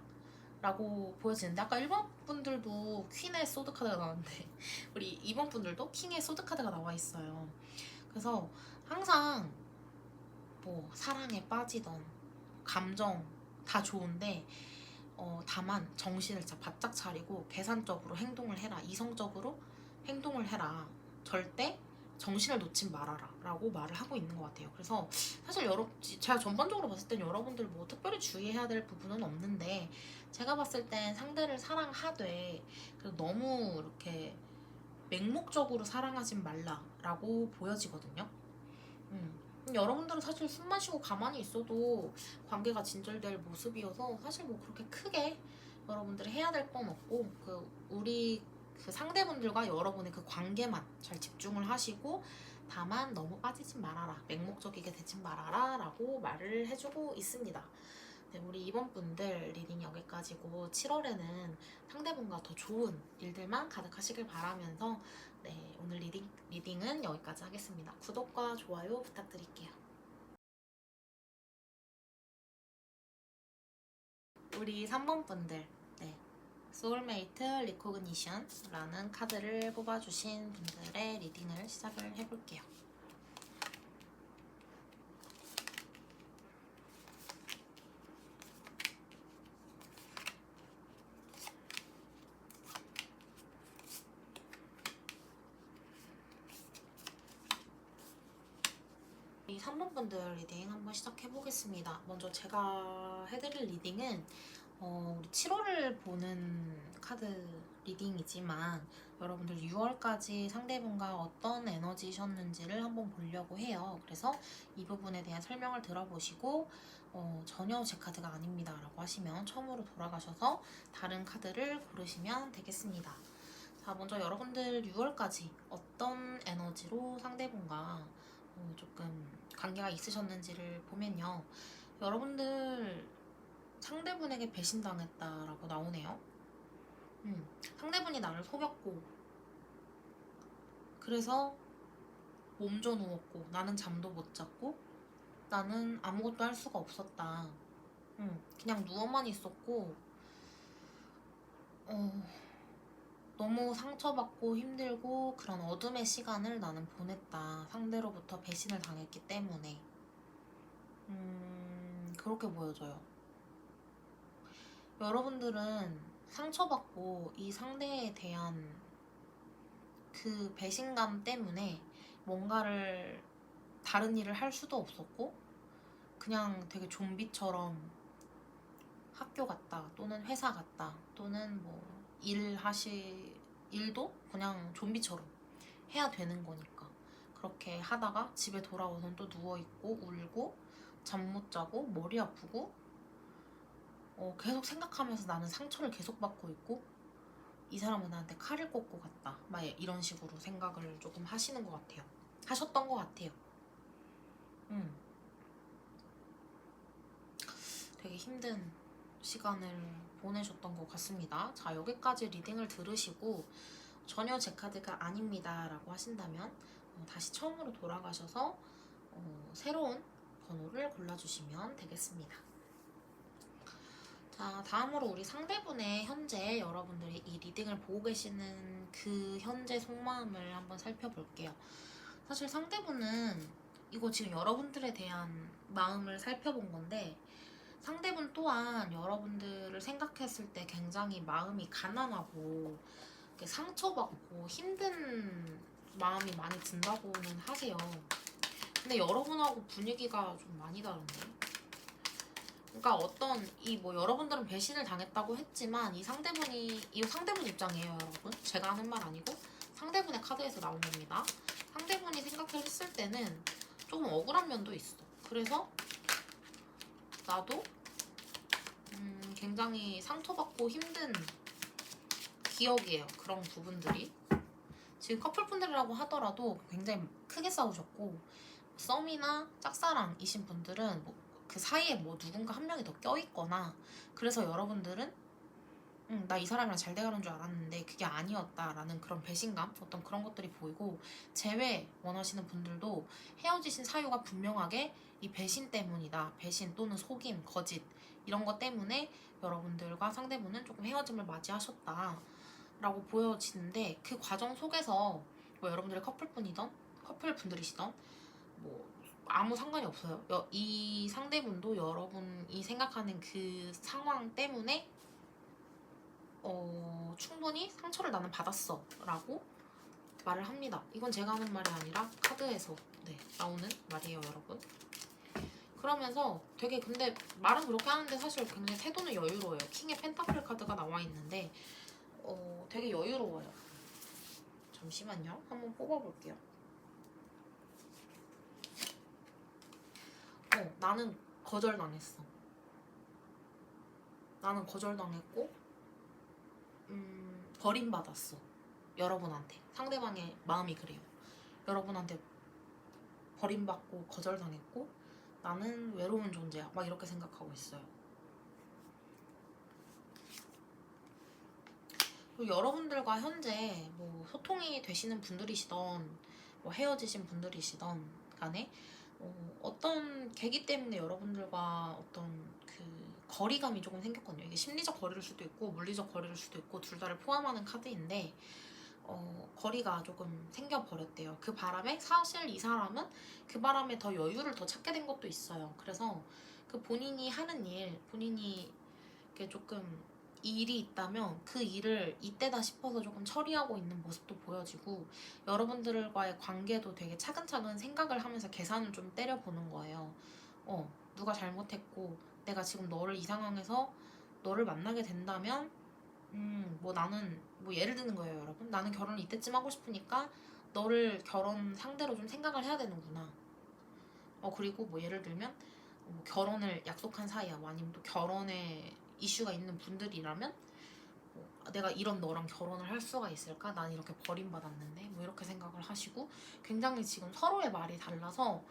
라고 보여지는데 아까 1번 분들도 퀸의 소드카드가 나왔는데 우리 2번 분들도 킹의 소드카드가 나와 있어요. 그래서 항상 뭐 사랑에 빠지던 감정 다 좋은데 다만 정신을 진짜 바짝 차리고 계산적으로 행동을 해라. 이성적으로 행동을 해라. 절대 정신을 놓지 말아라 라고 말을 하고 있는 것 같아요. 그래서 사실 제가 전반적으로 봤을 땐 여러분들 뭐 특별히 주의해야 될 부분은 없는데 제가 봤을 땐 상대를 사랑하되 너무 이렇게 맹목적으로 사랑하진 말라라고 보여지거든요. 여러분들은 사실 숨 마시고 가만히 있어도 관계가 진절될 모습이어서 사실 뭐 그렇게 크게 여러분들이 해야 될 건 없고 우리 상대분들과 여러분의 그 관계만 잘 집중을 하시고 다만 너무 빠지지 말아라, 맹목적이게 되지 말아라 라고 말을 해주고 있습니다. 네, 우리 2번 분들 리딩 여기까지고 7월에는 상대분과 더 좋은 일들만 가득하시길 바라면서 네, 오늘 리딩은 여기까지 하겠습니다. 구독과 좋아요 부탁드릴게요. 우리 3번 분들 네, 소울메이트 리코그니션라는 카드를 뽑아주신 분들의 리딩을 시작을 해볼게요. 이 3번 분들 리딩 한번 시작해보겠습니다. 먼저 제가 해드릴 리딩은 우리 7월을 보는 카드 리딩이지만 여러분들 6월까지 상대분과 어떤 에너지셨는지를 한번 보려고 해요. 그래서 이 부분에 대한 설명을 들어보시고 전혀 제 카드가 아닙니다 라고 하시면 처음으로 돌아가셔서 다른 카드를 고르시면 되겠습니다. 자, 먼저 여러분들 6월까지 어떤 에너지로 상대분과 조금 관계가 있으셨는지를 보면요. 여러분들 상대분에게 배신당했다라고 나오네요. 상대분이 나를 속였고 그래서 몸져 누웠고 나는 잠도 못 잤고 나는 아무것도 할 수가 없었다. 그냥 누워만 있었고 너무 상처받고 힘들고 그런 어둠의 시간을 나는 보냈다. 상대로부터 배신을 당했기 때문에 그렇게 보여져요. 여러분들은 상처받고 이 상대에 대한 그 배신감 때문에 뭔가를 다른 일을 할 수도 없었고 그냥 되게 좀비처럼 학교 갔다 또는 회사 갔다 또는 뭐 일도 그냥 좀비처럼 해야 되는 거니까 그렇게 하다가 집에 돌아오선 또 누워있고 울고 잠 못 자고 머리 아프고 계속 생각하면서 나는 상처를 계속 받고 있고 이 사람은 나한테 칼을 꽂고 갔다 막 이런 식으로 생각을 조금 하시는 것 같아요. 하셨던 것 같아요. 되게 힘든 시간을 보내셨던 것 같습니다. 자, 여기까지 리딩을 들으시고 전혀 제 카드가 아닙니다 라고 하신다면 다시 처음으로 돌아가셔서 새로운 번호를 골라주시면 되겠습니다. 자, 다음으로 우리 상대분의 현재 여러분들이 이 리딩을 보고 계시는 그 현재 속마음을 한번 살펴볼게요. 사실 상대분은 이거 지금 여러분들에 대한 마음을 살펴본 건데 상대분 또한 여러분들을 생각했을 때 굉장히 마음이 가난하고 상처받고 힘든 마음이 많이 든다고는 하세요. 근데 여러분하고 분위기가 좀 많이 다른데? 그러니까 여러분들은 배신을 당했다고 했지만 이 상대분 입장이에요, 여러분. 제가 하는 말 아니고 상대분의 카드에서 나온 겁니다. 상대분이 생각을 했을 때는 조금 억울한 면도 있어. 그래서 나도 굉장히 상처받고 힘든 기억이에요. 그런 부분들이. 지금 커플분들이라고 하더라도 굉장히 크게 싸우셨고 썸이나 짝사랑이신 분들은 그 사이에 누군가 한 명이 더 껴있거나 그래서 여러분들은 나 이 사람이랑 잘 돼가는 줄 알았는데 그게 아니었다라는 그런 배신감 어떤 그런 것들이 보이고 재회 원하시는 분들도 헤어지신 사유가 분명하게 이 배신 때문이다. 배신 또는 속임, 거짓 이런 것 때문에 여러분들과 상대분은 조금 헤어짐을 맞이하셨다 라고 보여지는데 그 과정 속에서 여러분들의 커플분들이시던 아무 상관이 없어요. 이 상대분도 여러분이 생각하는 그 상황 때문에 충분히 상처를 나는 받았어 라고 말을 합니다. 이건 제가 하는 말이 아니라 카드에서 나오는 말이에요, 여러분. 그러면서 되게 근데 말은 그렇게 하는데 사실 굉장히 태도는 여유로워요. 킹의 펜타클 카드가 나와 있는데 되게 여유로워요. 잠시만요. 한번 뽑아볼게요. 나는 거절당했어. 나는 거절당했고 버림받았어. 여러분한테. 상대방의 마음이 그래요. 여러분한테 버림받고 거절당했고 나는 외로운 존재야. 막 이렇게 생각하고 있어요. 그리고 여러분들과 현재 소통이 되시는 분들이시던 헤어지신 분들이시던 간에 어떤 계기 때문에 여러분들과 어떤 그 거리감이 조금 생겼거든요. 이게 심리적 거리일 수도 있고 물리적 거리일 수도 있고 둘 다를 포함하는 카드인데 거리가 조금 생겨버렸대요. 그 바람에 사실 이 사람은 그 바람에 더 여유를 더 찾게 된 것도 있어요. 그래서 그 본인이 하는 일, 본인이 이렇게 조금 일이 있다면 그 일을 이때다 싶어서 조금 처리하고 있는 모습도 보여지고 여러분들과의 관계도 되게 차근차근 생각을 하면서 계산을 좀 때려보는 거예요. 누가 잘못했고 내가 지금 너를 이 상황에서 너를 만나게 된다면 나는 예를 드는 거예요, 여러분. 나는 결혼을 이때쯤 하고 싶으니까 너를 결혼 상대로 좀 생각을 해야 되는구나. 그리고 예를 들면 결혼을 약속한 사이야. 아니면 또 결혼에 이슈가 있는 분들이라면 내가 이런 너랑 결혼을 할 수가 있을까? 난 이렇게 버림받았는데 이렇게 생각을 하시고 굉장히 지금 서로의 말이 달라서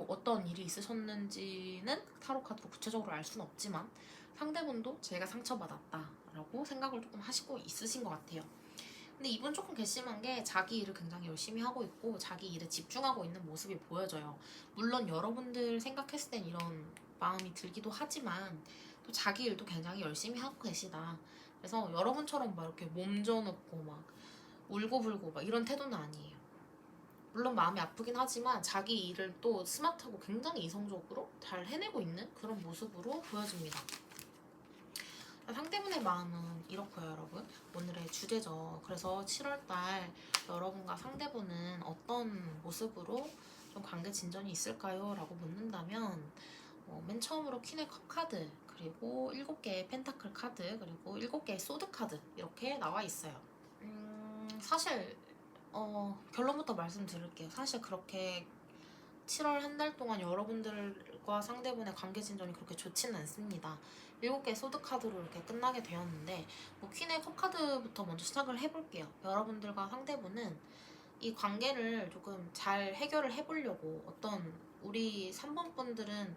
어떤 일이 있으셨는지는 타로 카드로 구체적으로 알 수는 없지만 상대분도 제가 상처받았다라고 생각을 조금 하시고 있으신 것 같아요. 근데 이분 조금 괘씸한 게 자기 일을 굉장히 열심히 하고 있고 자기 일에 집중하고 있는 모습이 보여져요. 물론 여러분들 생각했을 땐 이런 마음이 들기도 하지만 또 자기 일도 굉장히 열심히 하고 계시다. 그래서 여러분처럼 이렇게 몸져놓고 울고불고 이런 태도는 아니에요. 물론 마음이 아프긴 하지만 자기 일을 또 스마트하고 굉장히 이성적으로 잘 해내고 있는 그런 모습으로 보여집니다. 상대분의 마음은 이렇고요, 여러분. 오늘의 주제죠. 그래서 7월달 여러분과 상대분은 어떤 모습으로 좀 관계 진전이 있을까요? 라고 묻는다면 맨 처음으로 퀸의 컵 카드, 그리고 7개의 펜타클 카드, 그리고 7개의 소드 카드 이렇게 나와 있어요. 사실 결론부터 말씀드릴게요. 사실 그렇게 7월 한 달 동안 여러분들과 상대분의 관계 진전이 그렇게 좋지는 않습니다. 7개의 소드 카드로 이렇게 끝나게 되었는데, 퀸의 컵 카드부터 먼저 시작을 해볼게요. 여러분들과 상대분은 이 관계를 조금 잘 해결을 해보려고, 우리 3번 분들은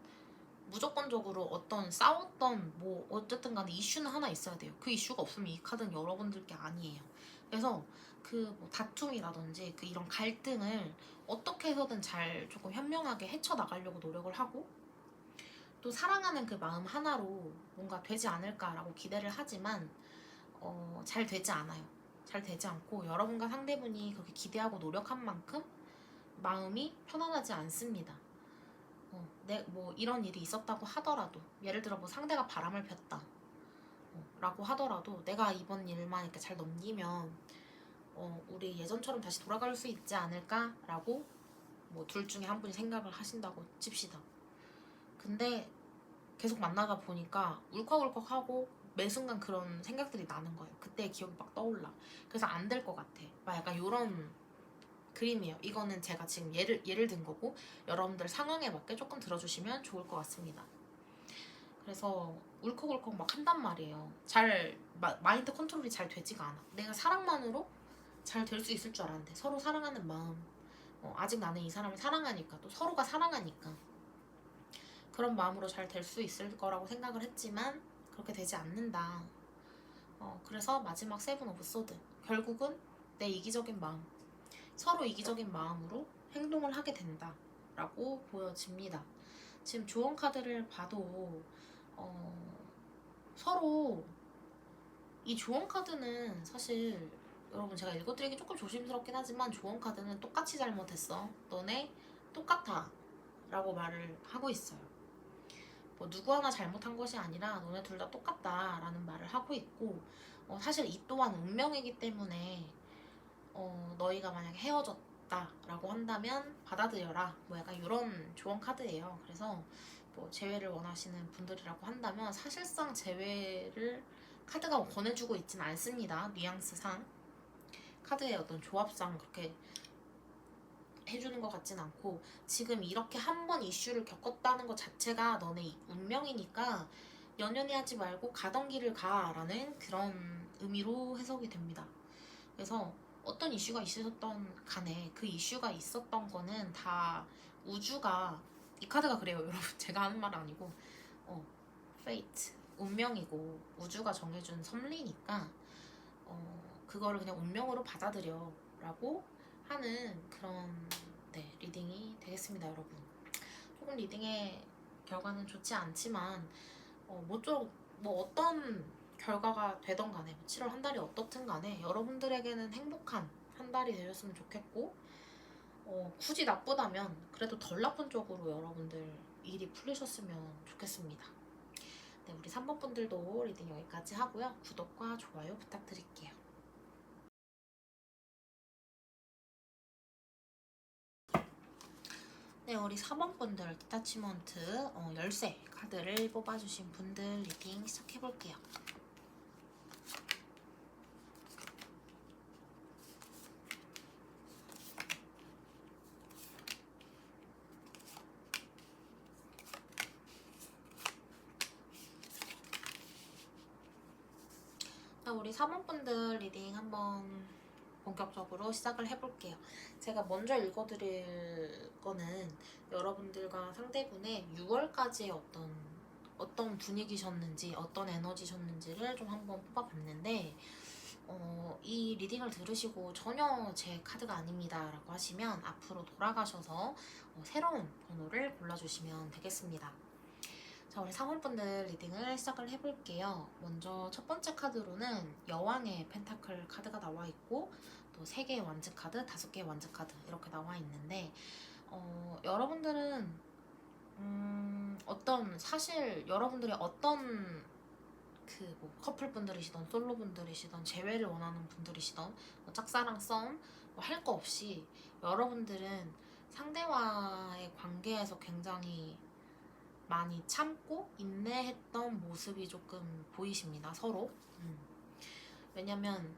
무조건적으로 어떤 싸웠던 어쨌든 간에 이슈는 하나 있어야 돼요. 그 이슈가 없으면 이 카드는 여러분들께 아니에요. 그래서 다툼이라든지 이런 갈등을 어떻게 해서든 잘 조금 현명하게 헤쳐나가려고 노력을 하고, 또 사랑하는 그 마음 하나로 뭔가 되지 않을까라고 기대를 하지만 잘 되지 않아요. 잘 되지 않고, 여러분과 상대분이 그렇게 기대하고 노력한 만큼 마음이 편안하지 않습니다. 이런 일이 있었다고 하더라도, 예를 들어 상대가 바람을 폈다 라고 하더라도, 내가 이번 일만 이렇게 잘 넘기면 우리 예전처럼 다시 돌아갈 수 있지 않을까 라고 둘 중에 한 분이 생각을 하신다고 칩시다. 근데 계속 만나다 보니까 울컥울컥하고 매 순간 그런 생각들이 나는 거예요. 그때 기억이 막 떠올라. 그래서 안 될 것 같아. 막 약간 요런 그림이에요. 이거는 제가 지금 예를 든 거고, 여러분들 상황에 맞게 조금 들어주시면 좋을 것 같습니다. 그래서 울컥울컥 막 한단 말이에요. 마인드 컨트롤이 잘 되지가 않아. 내가 사랑만으로 잘 될 수 있을 줄 알았는데, 서로 사랑하는 마음, 아직 나는 이 사람을 사랑하니까, 또 서로가 사랑하니까 그런 마음으로 잘 될 수 있을 거라고 생각을 했지만 그렇게 되지 않는다. 그래서 마지막 세븐 오브 소드, 결국은 내 이기적인 마음, 서로 이기적인 마음으로 행동을 하게 된다 라고 보여집니다. 지금 조언 카드를 봐도 서로 이 조언 카드는 사실, 여러분 제가 읽어드리기 조금 조심스럽긴 하지만, 조언 카드는 똑같이 잘못했어, 너네 똑같아 라고 말을 하고 있어요. 누구 하나 잘못한 것이 아니라 너네 둘 다 똑같다 라는 말을 하고 있고, 사실 이 또한 운명이기 때문에 너희가 만약에 헤어졌다 라고 한다면 받아들여라, 약간 이런 조언 카드예요. 그래서 재회를 원하시는 분들이라고 한다면, 사실상 재회를 카드가 권해주고 있진 않습니다. 뉘앙스상, 카드의 어떤 조합상 그렇게 해주는 것 같진 않고, 지금 이렇게 한 번 이슈를 겪었다는 것 자체가 너네 운명이니까 연연히 하지 말고 가던 길을 가라는 그런 의미로 해석이 됩니다. 그래서 어떤 이슈가 있었던 간에 그 이슈가 있었던 거는 다 우주가, 이 카드가 그래요 여러분, 제가 하는 말은 아니고 fate, 운명이고 우주가 정해준 섭리니까 그거를 그냥 운명으로 받아들여 라고 하는 그런 리딩이 되겠습니다. 여러분, 조금 리딩의 결과는 좋지 않지만 어떤 결과가 되던 간에, 7월 한 달이 어떻든 간에 여러분들에게는 행복한 한 달이 되셨으면 좋겠고, 굳이 나쁘다면 그래도 덜 나쁜 쪽으로 여러분들 일이 풀리셨으면 좋겠습니다. 네, 우리 3번 분들도 리딩 여기까지 하고요. 구독과 좋아요 부탁드릴게요. 네, 우리 4번 분들 디타치먼트 열쇠 카드를 뽑아주신 분들 리딩 시작해볼게요. 자, 우리 4번 분들 리딩 한번 본격적으로 시작을 해볼게요. 제가 먼저 읽어드릴 거는 여러분들과 상대분의 6월까지의 어떤 분위기셨는지, 어떤 에너지셨는지를 좀 한번 뽑아봤는데, 이 리딩을 들으시고 전혀 제 카드가 아닙니다 라고 하시면 앞으로 돌아가셔서 새로운 번호를 골라주시면 되겠습니다. 자, 우리 3월분들 리딩을 시작을 해볼게요. 먼저 첫 번째 카드로는 여왕의 펜타클 카드가 나와 있고, 또 3개의 완즈 카드, 5개의 완즈 카드 이렇게 나와 있는데, 여러분들은 사실 여러분들이 어떤 커플분들이시던 솔로분들이시던 재회를 원하는 분들이시던 짝사랑 썸 할 거 없이, 여러분들은 상대와의 관계에서 굉장히 많이 참고 인내했던 모습이 조금 보이십니다, 서로. 왜냐면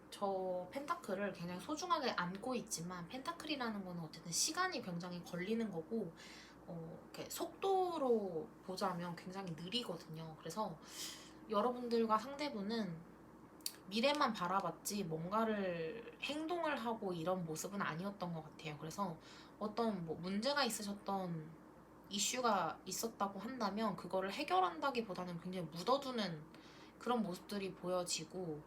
저 펜타클을 굉장히 소중하게 안고 있지만 펜타클이라는 거는 어쨌든 시간이 굉장히 걸리는 거고 이렇게 속도로 보자면 굉장히 느리거든요. 그래서 여러분들과 상대분은 미래만 바라봤지 뭔가를 행동을 하고 이런 모습은 아니었던 것 같아요. 그래서 어떤 뭐 문제가 있으셨던 이슈가 있었다고 한다면 그거를 해결한다기보다는 굉장히 묻어두는 그런 모습들이 보여지고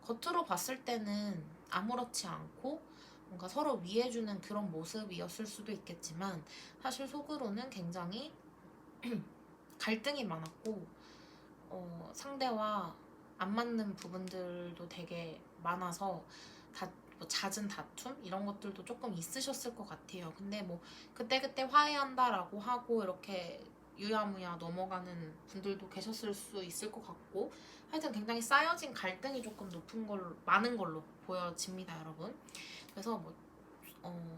겉으로 봤을 때는 아무렇지 않고 뭔가 서로 위해주는 그런 모습이었을 수도 있겠지만 사실 속으로는 굉장히 갈등이 많았고 상대와 안 맞는 부분들도 되게 많아서 뭐 잦은 다툼 이런 것들도 조금 있으셨을 것 같아요. 근데 뭐 그때그때 화해한다라고 하고 이렇게 유야무야 넘어가는 분들도 계셨을 수 있을 것 같고 하여튼 굉장히 쌓여진 갈등이 조금 많은 걸로 보여집니다, 여러분. 그래서 뭐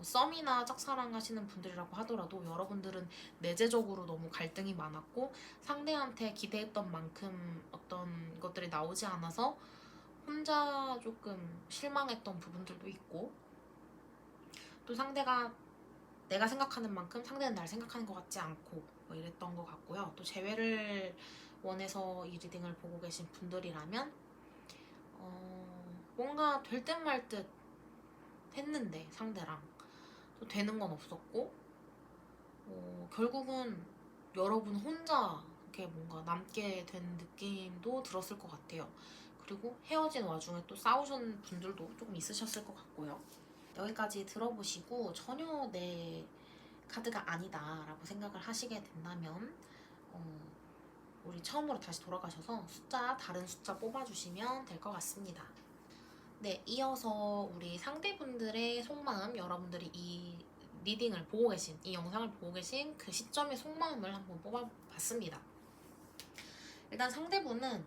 썸이나 짝사랑 하시는 분들이라고 하더라도 여러분들은 내재적으로 너무 갈등이 많았고 상대한테 기대했던 만큼 어떤 것들이 나오지 않아서 혼자 조금 실망했던 부분들도 있고 또 상대가 내가 생각하는 만큼 상대는 날 생각하는 것 같지 않고 뭐 이랬던 것 같고요. 또 재회를 원해서 이 리딩을 보고 계신 분들이라면 뭔가 될 듯 말 듯 했는데 상대랑 또 되는 건 없었고 결국은 여러분 혼자 이렇게 뭔가 남게 된 느낌도 들었을 것 같아요. 그리고 헤어진 와중에 또 싸우신 분들도 조금 있으셨을 것 같고요. 여기까지 들어보시고 전혀 내 카드가 아니다 라고 생각을 하시게 된다면 우리 처음으로 다시 돌아가셔서 다른 숫자 뽑아주시면 될 것 같습니다. 네, 이어서 우리 상대분들의 속마음, 여러분들이 이 리딩을 보고 계신, 이 영상을 보고 계신 그 시점의 속마음을 한번 뽑아봤습니다. 일단 상대분은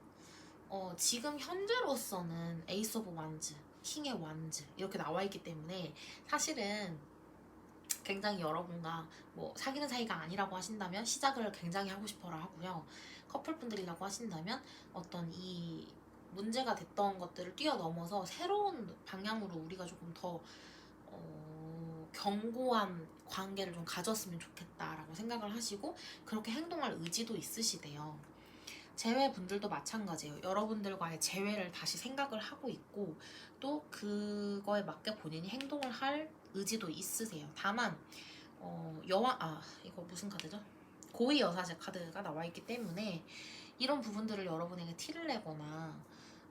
지금 현재로서는 에이스 오브 완즈, 킹의 완즈 이렇게 나와 있기 때문에 사실은 굉장히 여러분과 뭐 사귀는 사이가 아니라고 하신다면 시작을 굉장히 하고 싶어라 하고요. 커플분들이라고 하신다면 어떤 이 문제가 됐던 것들을 뛰어넘어서 새로운 방향으로 우리가 조금 더 견고한 관계를 좀 가졌으면 좋겠다라고 생각을 하시고 그렇게 행동할 의지도 있으시대요. 재회분들도 마찬가지예요. 여러분들과의 재회를 다시 생각을 하고 있고 또 그거에 맞게 본인이 행동을 할 의지도 있으세요. 다만 이거 무슨 카드죠? 고위 여사제 카드가 나와 있기 때문에 이런 부분들을 여러분에게 티를 내거나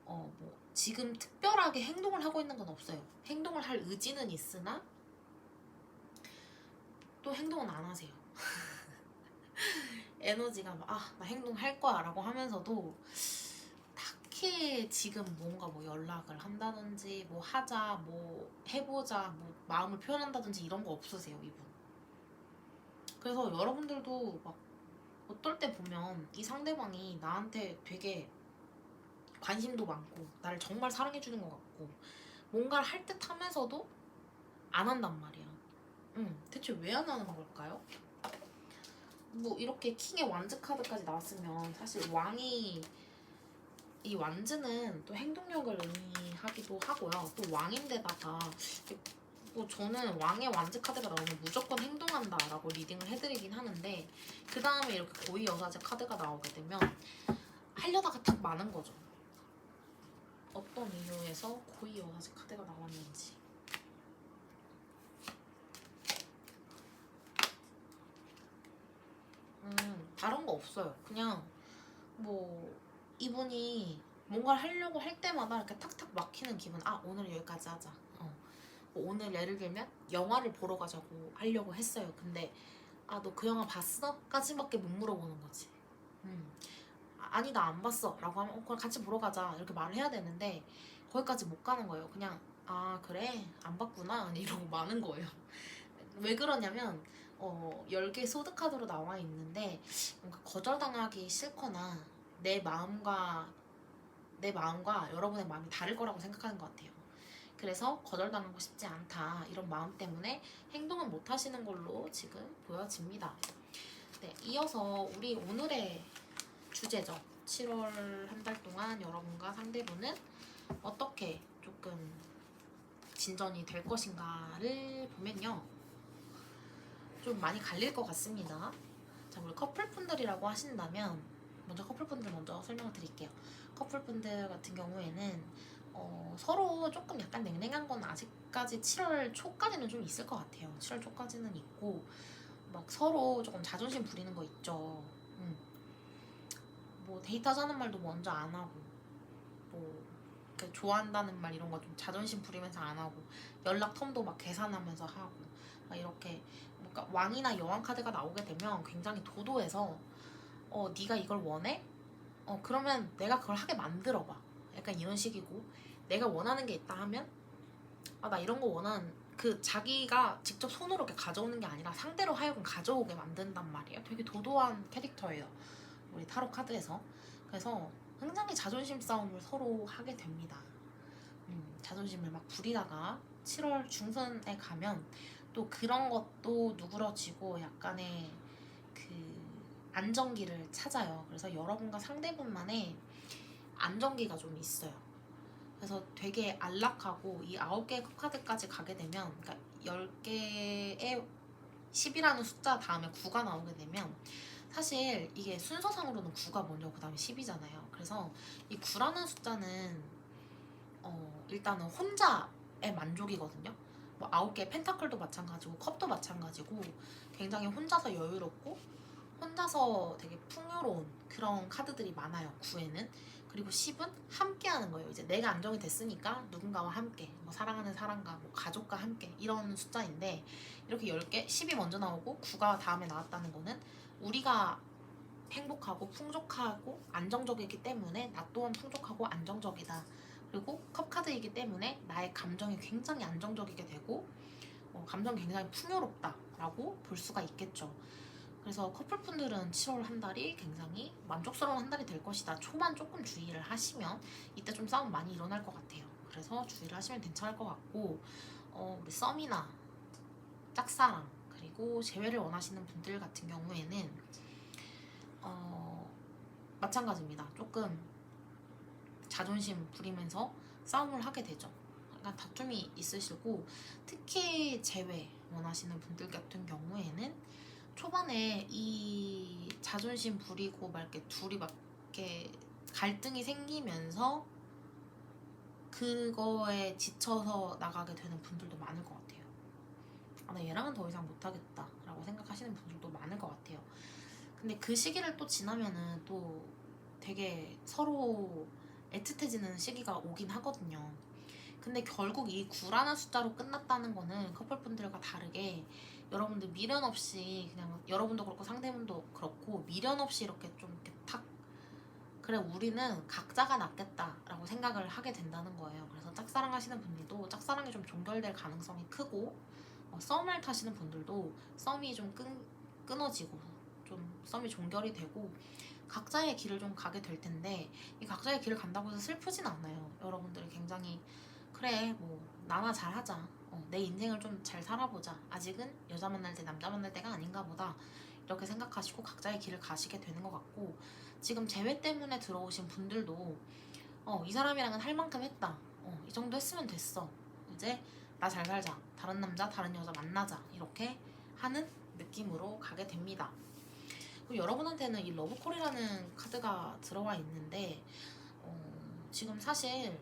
뭐 지금 특별하게 행동을 하고 있는 건 없어요. 행동을 할 의지는 있으나 또 행동은 안 하세요. 에너지가 나 행동할 거야 라고 하면서도 딱히 지금 뭔가 뭐 연락을 한다든지 뭐 하자 뭐 해보자 뭐 마음을 표현한다든지 이런 거 없으세요, 이분. 그래서 여러분들도 막 어떨 때 보면 이 상대방이 나한테 되게 관심도 많고 나를 정말 사랑해주는 것 같고 뭔가를 할 듯 하면서도 안 한단 말이야. 대체 왜 안 하는 걸까요? 뭐 이렇게 킹의 완즈 카드까지 나왔으면 사실 이 완즈는 또 행동력을 의미하기도 하고요. 또 왕인데다가 뭐 저는 왕의 완즈 카드가 나오면 무조건 행동한다라고 리딩을 해드리긴 하는데 그 다음에 이렇게 고위 여사제 카드가 나오게 되면 하려다가 딱 많은 거죠. 어떤 이유에서 고위 여사제 카드가 나왔는지. 다른 거 없어요. 그냥 뭐 이분이 뭔가를 하려고 할 때마다 이렇게 탁탁 막히는 기분. 오늘 여기까지 하자. 뭐 오늘 예를 들면 영화를 보러 가자고 하려고 했어요. 근데 너 그 영화 봤어? 까지밖에 못 물어보는 거지. 아니 나 안 봤어 라고 하면 그럼 같이 보러 가자 이렇게 말을 해야 되는데 거기까지 못 가는 거예요. 그냥 그래 안 봤구나 이러고 마는 거예요. 왜 그러냐면 10개 소드카드로 나와 있는데 뭔가 거절당하기 싫거나 내 마음과 여러분의 마음이 다를 거라고 생각하는 것 같아요. 그래서 거절당하고 싶지 않다 이런 마음 때문에 행동은 못 하시는 걸로 지금 보여집니다. 네, 이어서 우리 오늘의 주제죠. 7월 한 달 동안 여러분과 상대분은 어떻게 조금 진전이 될 것인가를 보면요. 좀 많이 갈릴 것 같습니다. 자, 우리 커플분들이라고 하신다면 먼저 커플분들 먼저 설명을 드릴게요. 커플분들 같은 경우에는 서로 조금 약간 냉랭한 건 아직까지 7월 초까지는 좀 있을 것 같아요. 7월 초까지는 있고 막 서로 조금 자존심 부리는 거 있죠. 뭐 데이트하자는 말도 먼저 안 하고 뭐 좋아한다는 말 이런 거 좀 자존심 부리면서 안 하고 연락 텀도 막 계산하면서 하고 막 이렇게 뭔가 왕이나 여왕 카드가 나오게 되면 굉장히 도도해서 네가 이걸 원해? 그러면 내가 그걸 하게 만들어봐. 약간 이런 식이고 내가 원하는 게 있다 하면 나 이런 거 원하는 그 자기가 직접 손으로 이렇게 가져오는 게 아니라 상대로 하여금 가져오게 만든단 말이에요. 되게 도도한 캐릭터예요. 우리 타로 카드에서. 그래서 굉장히 자존심 싸움을 서로 하게 됩니다. 자존심을 막 부리다가 7월 중순에 가면 또 그런 것도 누그러지고 약간의 그 안정기를 찾아요. 그래서 여러분과 상대분만의 안정기가 좀 있어요. 그래서 되게 안락하고 이 9개의 카드까지 가게 되면 그러니까 10개의 10이라는 숫자 다음에 9가 나오게 되면 사실 이게 순서상으로는 9가 먼저 그 다음에 10이잖아요. 그래서 이 9라는 숫자는 일단은 혼자의 만족이거든요. 뭐 9개의 펜타클도 마찬가지고 컵도 마찬가지고 굉장히 혼자서 여유롭고 혼자서 되게 풍요로운 그런 카드들이 많아요. 9에는. 그리고 10은 함께 하는 거예요. 이제 내가 안정이 됐으니까 누군가와 함께 뭐 사랑하는 사람과 뭐 가족과 함께 이런 숫자인데 이렇게 10개 10이 먼저 나오고 9가 다음에 나왔다는 거는 우리가 행복하고 풍족하고 안정적이기 때문에 나 또한 풍족하고 안정적이다. 그리고 컵카드이기 때문에 나의 감정이 굉장히 안정적이게 되고 감정이 굉장히 풍요롭다라고 볼 수가 있겠죠. 그래서 커플분들은 7월 한 달이 굉장히 만족스러운 한 달이 될 것이다. 초반 조금 주의를 하시면 이때 좀 싸움 많이 일어날 것 같아요. 그래서 주의를 하시면 괜찮을 것 같고 우리 썸이나 짝사랑 그리고 재회를 원하시는 분들 같은 경우에는 마찬가지입니다. 조금 자존심 부리면서 싸움을 하게 되죠. 약간 다툼이 있으시고 특히 재회 원하시는 분들 같은 경우에는 초반에 이 자존심 부리고 막 이렇게 둘이 막 이렇게 갈등이 생기면서 그거에 지쳐서 나가게 되는 분들도 많을 것 같아요. 나 얘랑은 더 이상 못하겠다 라고 생각하시는 분들도 많을 것 같아요. 근데 그 시기를 또 지나면은 또 되게 서로 애틋해지는 시기가 오긴 하거든요. 근데 결국 이 9라는 숫자로 끝났다는 거는 커플분들과 다르게 여러분들 미련 없이 그냥 여러분도 그렇고 상대분도 그렇고 미련 없이 이렇게 좀 이렇게 탁 그래 우리는 각자가 낫겠다라고 생각을 하게 된다는 거예요. 그래서 짝사랑 하시는 분들도 짝사랑이 좀 종결될 가능성이 크고 썸을 타시는 분들도 썸이 좀 끊어지고 좀 썸이 종결이 되고 각자의 길을 좀 가게 될 텐데 이 각자의 길을 간다고 해서 슬프진 않아요. 여러분들이 굉장히 그래 뭐 나나 잘하자 내 인생을 좀 잘 살아보자 아직은 여자 만날 때 남자 만날 때가 아닌가 보다 이렇게 생각하시고 각자의 길을 가시게 되는 것 같고 지금 재회 때문에 들어오신 분들도 이 사람이랑은 할 만큼 했다 이 정도 했으면 됐어 이제 나 잘 살자 다른 남자 다른 여자 만나자 이렇게 하는 느낌으로 가게 됩니다. 그리고 여러분한테는 이 러브콜이라는 카드가 들어와 있는데 지금 사실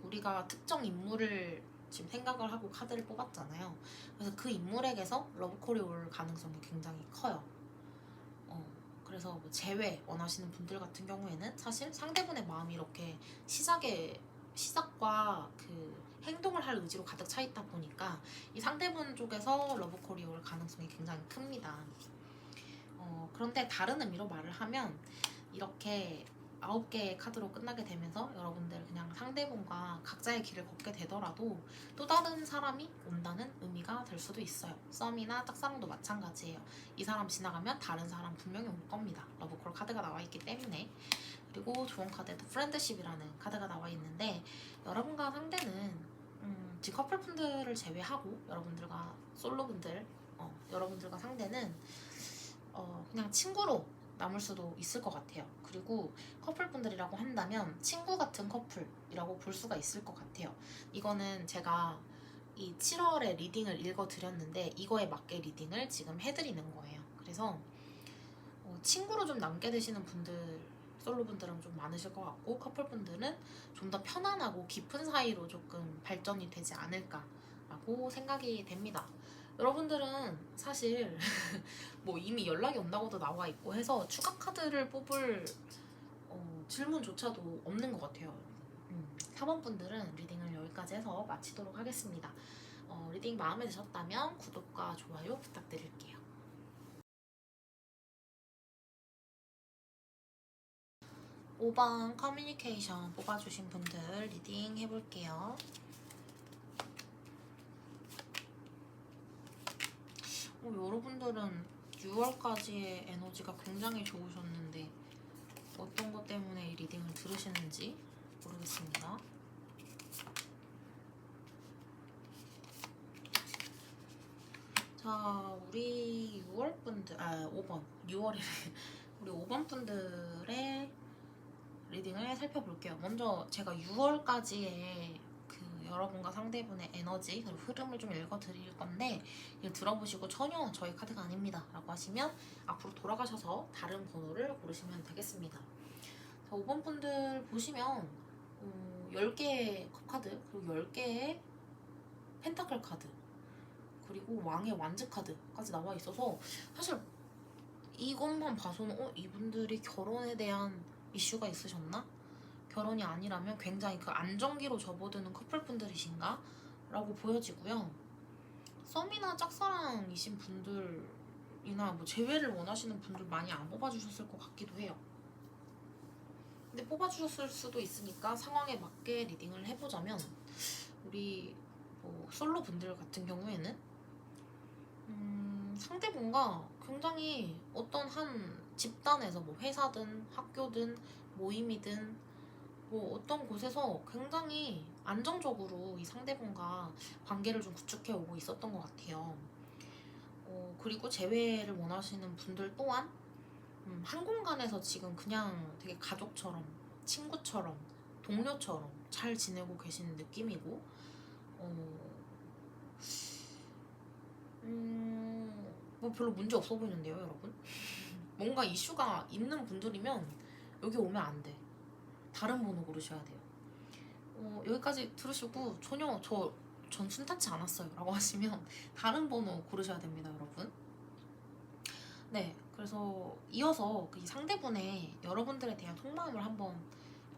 우리가 특정 인물을 지금 생각을 하고 카드를 뽑았잖아요. 그래서 그 인물에게서 러브콜이 올 가능성이 굉장히 커요. 그래서 뭐 재회 원하시는 분들 같은 경우에는 사실 상대분의 마음이 이렇게 시작과 그 행동을 할 의지로 가득 차 있다 보니까 이 상대분 쪽에서 러브콜이 올 가능성이 굉장히 큽니다. 그런데 다른 의미로 말을 하면 이렇게 9개의 카드로 끝나게 되면서 여러분들 그냥 상대분과 각자의 길을 걷게 되더라도 또 다른 사람이 온다는 의미가 될 수도 있어요. 썸이나 짝사랑도 마찬가지예요. 이 사람 지나가면 다른 사람 분명히 올 겁니다. 러브콜 카드가 나와 있기 때문에. 그리고 좋은 카드에도 프렌드십이라는 카드가 나와 있는데 여러분과 상대는 지금 커플분들을 제외하고 여러분들과 솔로분들 여러분들과 상대는 그냥 친구로 남을 수도 있을 것 같아요. 그리고 커플분들이라고 한다면 친구 같은 커플이라고 볼 수가 있을 것 같아요. 이거는 제가 이 7월에 리딩을 읽어드렸는데 이거에 맞게 리딩을 지금 해드리는 거예요. 그래서 친구로 좀 남게 되시는 분들, 솔로분들은 좀 많으실 것 같고, 커플분들은 좀 더 편안하고 깊은 사이로 조금 발전이 되지 않을까라고 생각이 됩니다. 여러분들은 사실 뭐 이미 연락이 온다고도 나와 있고 해서 추가 카드를 뽑을 질문조차도 없는 것 같아요. 4번 분들은 리딩을 여기까지 해서 마치도록 하겠습니다. 리딩 마음에 드셨다면 구독과 좋아요 부탁드릴게요. 5번 커뮤니케이션 뽑아주신 분들 리딩 해볼게요. 여러분들은 6월까지의 에너지가 굉장히 좋으셨는데 어떤 것 때문에 이 리딩을 들으시는지 모르겠습니다. 자, 우리 6월 분들, 5번, 6월이래. 우리 5번 분들의 리딩을 살펴볼게요. 먼저 제가 6월까지의 여러분과 상대분의 에너지 그리고 흐름을 좀 읽어드릴 건데 이걸 들어보시고 전혀 저희 카드가 아닙니다 라고 하시면 앞으로 돌아가셔서 다른 번호를 고르시면 되겠습니다. 자, 5번 분들 보시면 10개의 컵카드 그리고 10개의 펜타클 카드 그리고 왕의 완즈 카드까지 나와 있어서 사실 이것만 봐서는 이분들이 결혼에 대한 이슈가 있으셨나? 결혼이 아니라면 굉장히 그 안정기로 접어드는 커플분들이신가? 라고 보여지고요. 썸이나 짝사랑이신 분들이나 뭐 재회를 원하시는 분들 많이 안 뽑아주셨을 것 같기도 해요. 근데 뽑아주셨을 수도 있으니까 상황에 맞게 리딩을 해보자면 우리 뭐 솔로 분들 같은 경우에는 상대분과 굉장히 어떤 한 집단에서 뭐 회사든 학교든 모임이든 뭐 어떤 곳에서 굉장히 안정적으로 이 상대분과 관계를 좀 구축해 오고 있었던 것 같아요. 그리고 재회를 원하시는 분들 또한 한 공간에서 지금 그냥 되게 가족처럼, 친구처럼, 동료처럼 잘 지내고 계시는 느낌이고 뭐 별로 문제 없어 보이는데요, 여러분? 뭔가 이슈가 있는 분들이면 여기 오면 안 돼. 다른 번호 고르셔야 돼요. 여기까지 들으시고 전혀 전 순탄치 않았어요 라고 하시면 다른 번호 고르셔야 됩니다, 여러분. 네, 그래서 이어서 이 상대분의 여러분들에 대한 속마음을 한번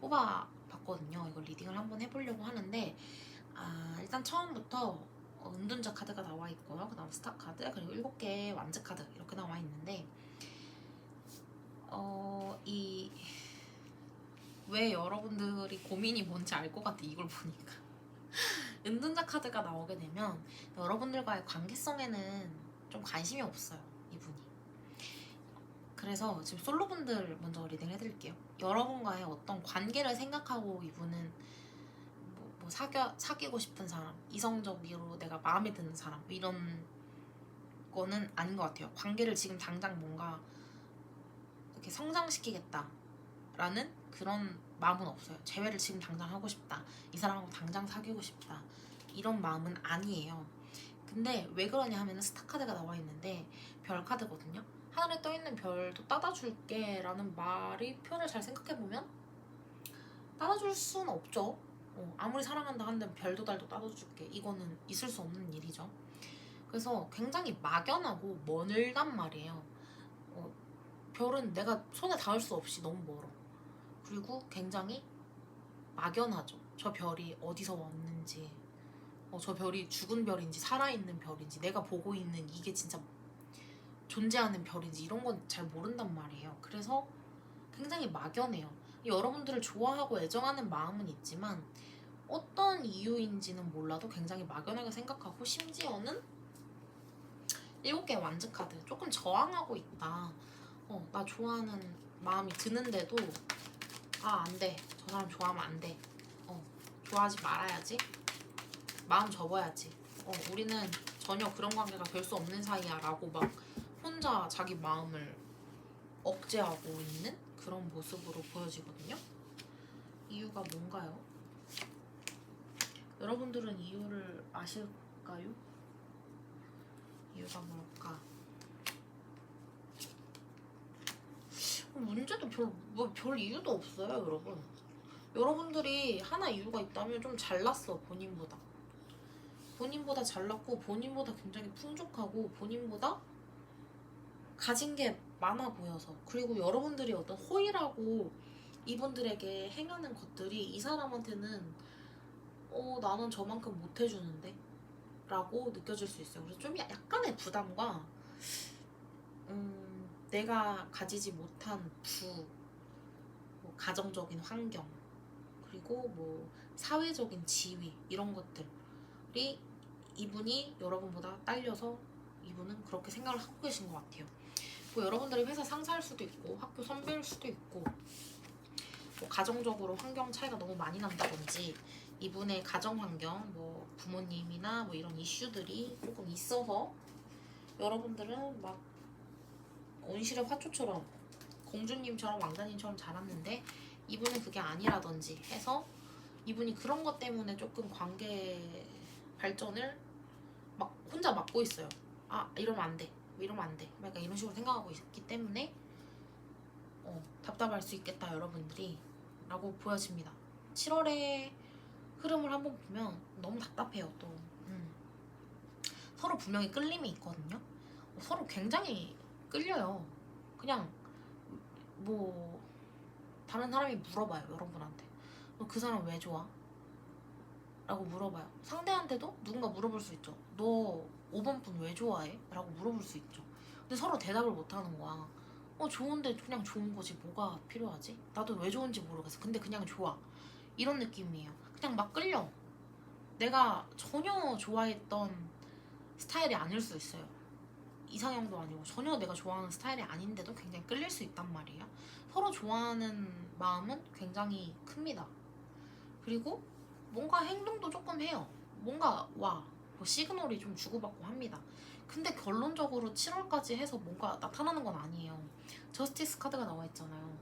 뽑아봤거든요. 이걸 리딩을 한번 해보려고 하는데 일단 처음부터 은둔자 카드가 나와 있고요. 그 다음 스타 카드 그리고 7개의 완즈 카드 이렇게 나와 있는데 왜 여러분들이 고민이 뭔지 알 것 같아, 이걸 보니까. 은둔자 카드가 나오게 되면 여러분들과의 관계성에는 좀 관심이 없어요, 이분이. 그래서 지금 솔로분들 먼저 리딩 해드릴게요. 여러분과의 어떤 관계를 생각하고 이분은 뭐 사귀고 싶은 사람, 이성적으로 내가 마음에 드는 사람 이런 거는 아닌 것 같아요. 관계를 지금 당장 뭔가 이렇게 성장시키겠다라는 그런 마음은 없어요. 재회를 지금 당장 하고 싶다, 이 사람하고 당장 사귀고 싶다, 이런 마음은 아니에요. 근데 왜 그러냐 하면은 스타 카드가 나와 있는데 별 카드거든요. 하늘에 떠있는 별도 따다줄게 라는 말이 표현을 잘 생각해보면 따다줄 수는 없죠. 아무리 사랑한다 한다면 별도 달도 따다줄게, 이거는 있을 수 없는 일이죠. 그래서 굉장히 막연하고 멀단 말이에요. 별은 내가 손에 닿을 수 없이 너무 멀어. 그리고 굉장히 막연하죠. 저 별이 어디서 왔는지, 저 별이 죽은 별인지 살아있는 별인지, 내가 보고 있는 이게 진짜 존재하는 별인지 이런 건 잘 모른단 말이에요. 그래서 굉장히 막연해요. 여러분들을 좋아하고 애정하는 마음은 있지만 어떤 이유인지는 몰라도 굉장히 막연하게 생각하고, 심지어는 7개 완즈 카드 조금 저항하고 있다. 나 좋아하는 마음이 드는데도 안 돼, 저 사람 좋아하면 안 돼, 좋아하지 말아야지, 마음 접어야지, 우리는 전혀 그런 관계가 될 수 없는 사이야 라고 막 혼자 자기 마음을 억제하고 있는 그런 모습으로 보여지거든요. 이유가 뭔가요? 여러분들은 이유를 아실까요? 이유가 뭘까? 문제도 별 이유도 없어요, 여러분. 여러분들이 하나 이유가 있다면 좀 잘났어, 본인보다. 본인보다 잘났고, 본인보다 굉장히 풍족하고, 본인보다 가진 게 많아 보여서. 그리고 여러분들이 어떤 호의라고 이분들에게 행하는 것들이 이 사람한테는 나는 저만큼 못 해주는데? 라고 느껴질 수 있어요. 그래서 좀 약간의 부담과 내가 가지지 못한 뭐 가정적인 환경, 그리고 뭐 사회적인 지위 이런 것들이 이분이 여러분보다 딸려서 이분은 그렇게 생각을 하고 계신 것 같아요. 뭐 여러분들이 회사 상사일 수도 있고 학교 선배일 수도 있고 뭐 가정적으로 환경 차이가 너무 많이 난다든지 이분의 가정 환경, 뭐 부모님이나 뭐 이런 이슈들이 조금 있어서 여러분들은 막 온실의 화초처럼 공주님처럼 왕자님처럼 자랐는데 이분은 그게 아니라든지 해서 이분이 그런 것 때문에 조금 관계 발전을 막 혼자 막고 있어요. 아 이러면 안 돼, 이러면 안 돼, 약간 이런 식으로 생각하고 있기 때문에 답답할 수 있겠다 여러분들이 라고 보여집니다. 7월의 흐름을 한번 보면 너무 답답해요. 또 서로 분명히 끌림이 있거든요. 서로 굉장히 끌려요. 그냥 뭐 다른 사람이 물어봐요, 여러분한테. 너 그 사람 왜 좋아? 라고 물어봐요. 상대한테도 누군가 물어볼 수 있죠. 너 5번 분 왜 좋아해? 라고 물어볼 수 있죠. 근데 서로 대답을 못하는 거야. 좋은데 그냥 좋은 거지 뭐가 필요하지? 나도 왜 좋은지 모르겠어. 근데 그냥 좋아. 이런 느낌이에요. 그냥 막 끌려. 내가 전혀 좋아했던 스타일이 아닐 수 있어요. 이상형도 아니고 전혀 내가 좋아하는 스타일이 아닌데도 굉장히 끌릴 수 있단 말이에요. 서로 좋아하는 마음은 굉장히 큽니다. 그리고 뭔가 행동도 조금 해요. 뭔가 뭐 시그널이 좀 주고받고 합니다. 근데 결론적으로 7월까지 해서 뭔가 나타나는 건 아니에요. 저스티스 카드가 나와 있잖아요.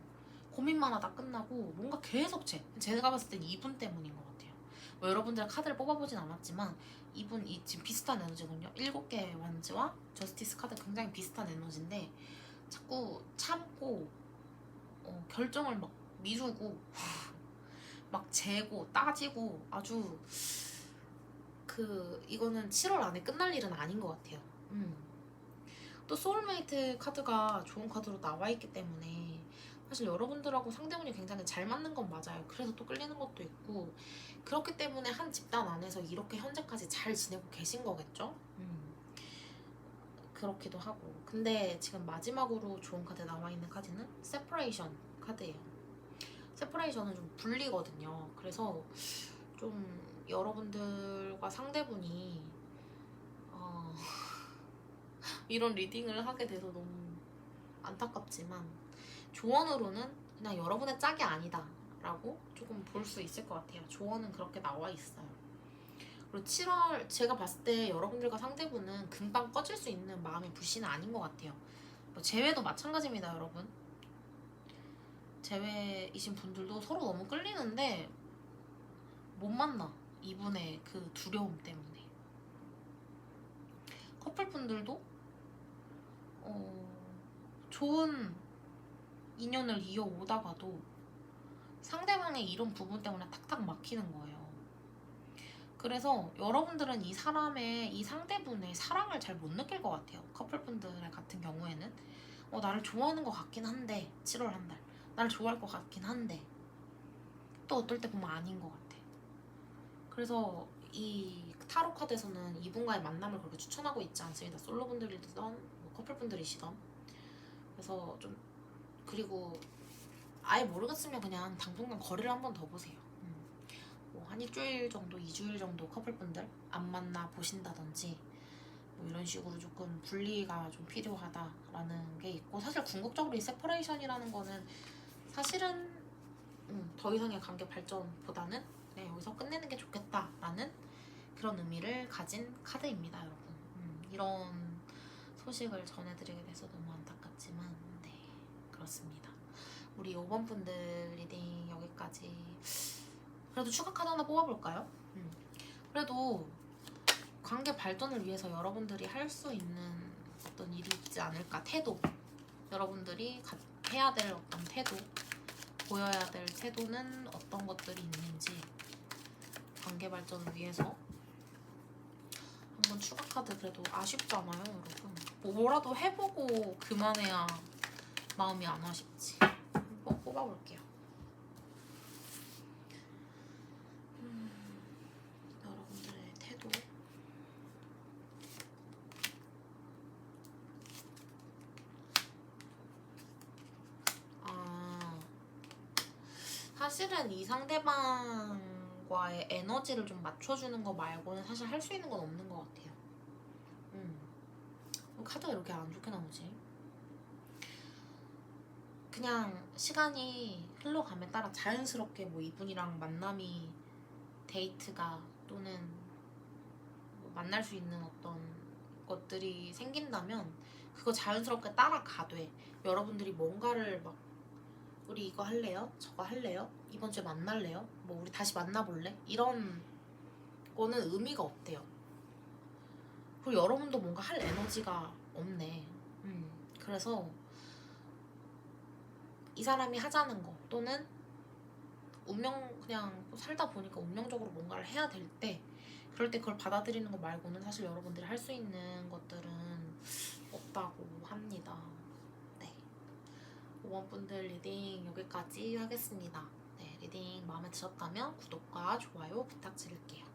고민만 하다 끝나고 뭔가 계속 제가 봤을 땐 이분 때문인 것 같아요. 뭐 여러분들 카드를 뽑아보진 않았지만 이분 지금 비슷한 에너지거든요. 7개의 완즈와 저스티스 카드 굉장히 비슷한 에너지인데 자꾸 참고 결정을 막 미루고 막 재고 따지고 아주 이거는 7월 안에 끝날 일은 아닌 것 같아요. 또 소울메이트 카드가 좋은 카드로 나와 있기 때문에 사실 여러분들하고 상대분이 굉장히 잘 맞는 건 맞아요. 그래서 또 끌리는 것도 있고 그렇기 때문에 한 집단 안에서 이렇게 현재까지 잘 지내고 계신 거겠죠? 그렇기도 하고. 근데 지금 마지막으로 좋은 카드 나와 있는 카드는 세퍼레이션 카드예요. 세퍼레이션은 좀 분리거든요. 그래서 좀 여러분들과 상대분이 이런 리딩을 하게 돼서 너무 안타깝지만 조언으로는 그냥 여러분의 짝이 아니다 라고 조금 볼 수 있을 것 같아요. 조언은 그렇게 나와 있어요. 그리고 7월 제가 봤을 때 여러분들과 상대분은 금방 꺼질 수 있는 마음의 불씨는 아닌 것 같아요. 뭐 제외도 마찬가지입니다, 여러분. 제외이신 분들도 서로 너무 끌리는데 못 만나. 이분의 그 두려움 때문에. 커플분들도 좋은 인연을 이어오다가도 상대방의 이런 부분 때문에 탁탁 막히는 거예요. 그래서 여러분들은 이 사람의, 이 상대분의 사랑을 잘 못 느낄 것 같아요. 커플분들 같은 경우에는 나를 좋아하는 것 같긴 한데 7월 한 달 나를 좋아할 것 같긴 한데 또 어떨 때 보면 아닌 것 같아. 그래서 이 타로 카드에서는 이분과의 만남을 그렇게 추천하고 있지 않습니다. 솔로분들이든 뭐 커플분들이시던. 그래서 좀 그리고 아예 모르겠으면 그냥 당분간 거리를 한번 더 보세요. 뭐 한 일주일 정도, 2주일 정도 커플분들 안 만나 보신다든지 뭐 이런 식으로 조금 분리가 좀 필요하다라는 게 있고, 사실 궁극적으로 이 세퍼레이션이라는 거는 사실은 더 이상의 관계 발전보다는 그냥 여기서 끝내는 게 좋겠다라는 그런 의미를 가진 카드입니다, 여러분. 이런 소식을 전해드리게 돼서 너무 안타깝지만 네, 그렇습니다. 우리 5번 분들 리딩 여기까지. 그래도 추가 카드 하나 뽑아볼까요? 그래도 관계 발전을 위해서 여러분들이 할 수 있는 어떤 일이 있지 않을까. 태도, 여러분들이 해야 될 어떤 태도, 보여야 될 태도는 어떤 것들이 있는지, 관계 발전을 위해서 한번 추가 카드. 그래도 아쉽잖아요 여러분. 뭐라도 해보고 그만해야 마음이 안 아쉽지. 한번 뽑아볼게요. 여러분들의 태도. 사실은 이 상대방과의 에너지를 좀 맞춰주는 거 말고는 사실 할 수 있는 건 없는 것 같아요. 카드가 이렇게 안 좋게 나오지? 그냥 시간이 흘러감에 따라 자연스럽게 뭐 이분이랑 만남이, 데이트가 또는 뭐 만날 수 있는 어떤 것들이 생긴다면 그거 자연스럽게 따라가되, 여러분들이 뭔가를 막 우리 이거 할래요? 저거 할래요? 이번 주에 만날래요? 뭐 우리 다시 만나볼래? 이런 거는 의미가 없대요. 그리고 여러분도 뭔가 할 에너지가 없네. 그래서 이 사람이 하자는 거 또는 그냥 살다 보니까 운명적으로 뭔가를 해야 될 때, 그럴 때 그걸 받아들이는 거 말고는 사실 여러분들이 할 수 있는 것들은 없다고 합니다. 네, 5번 분들 리딩 여기까지 하겠습니다. 네, 리딩 마음에 드셨다면 구독과 좋아요 부탁드릴게요.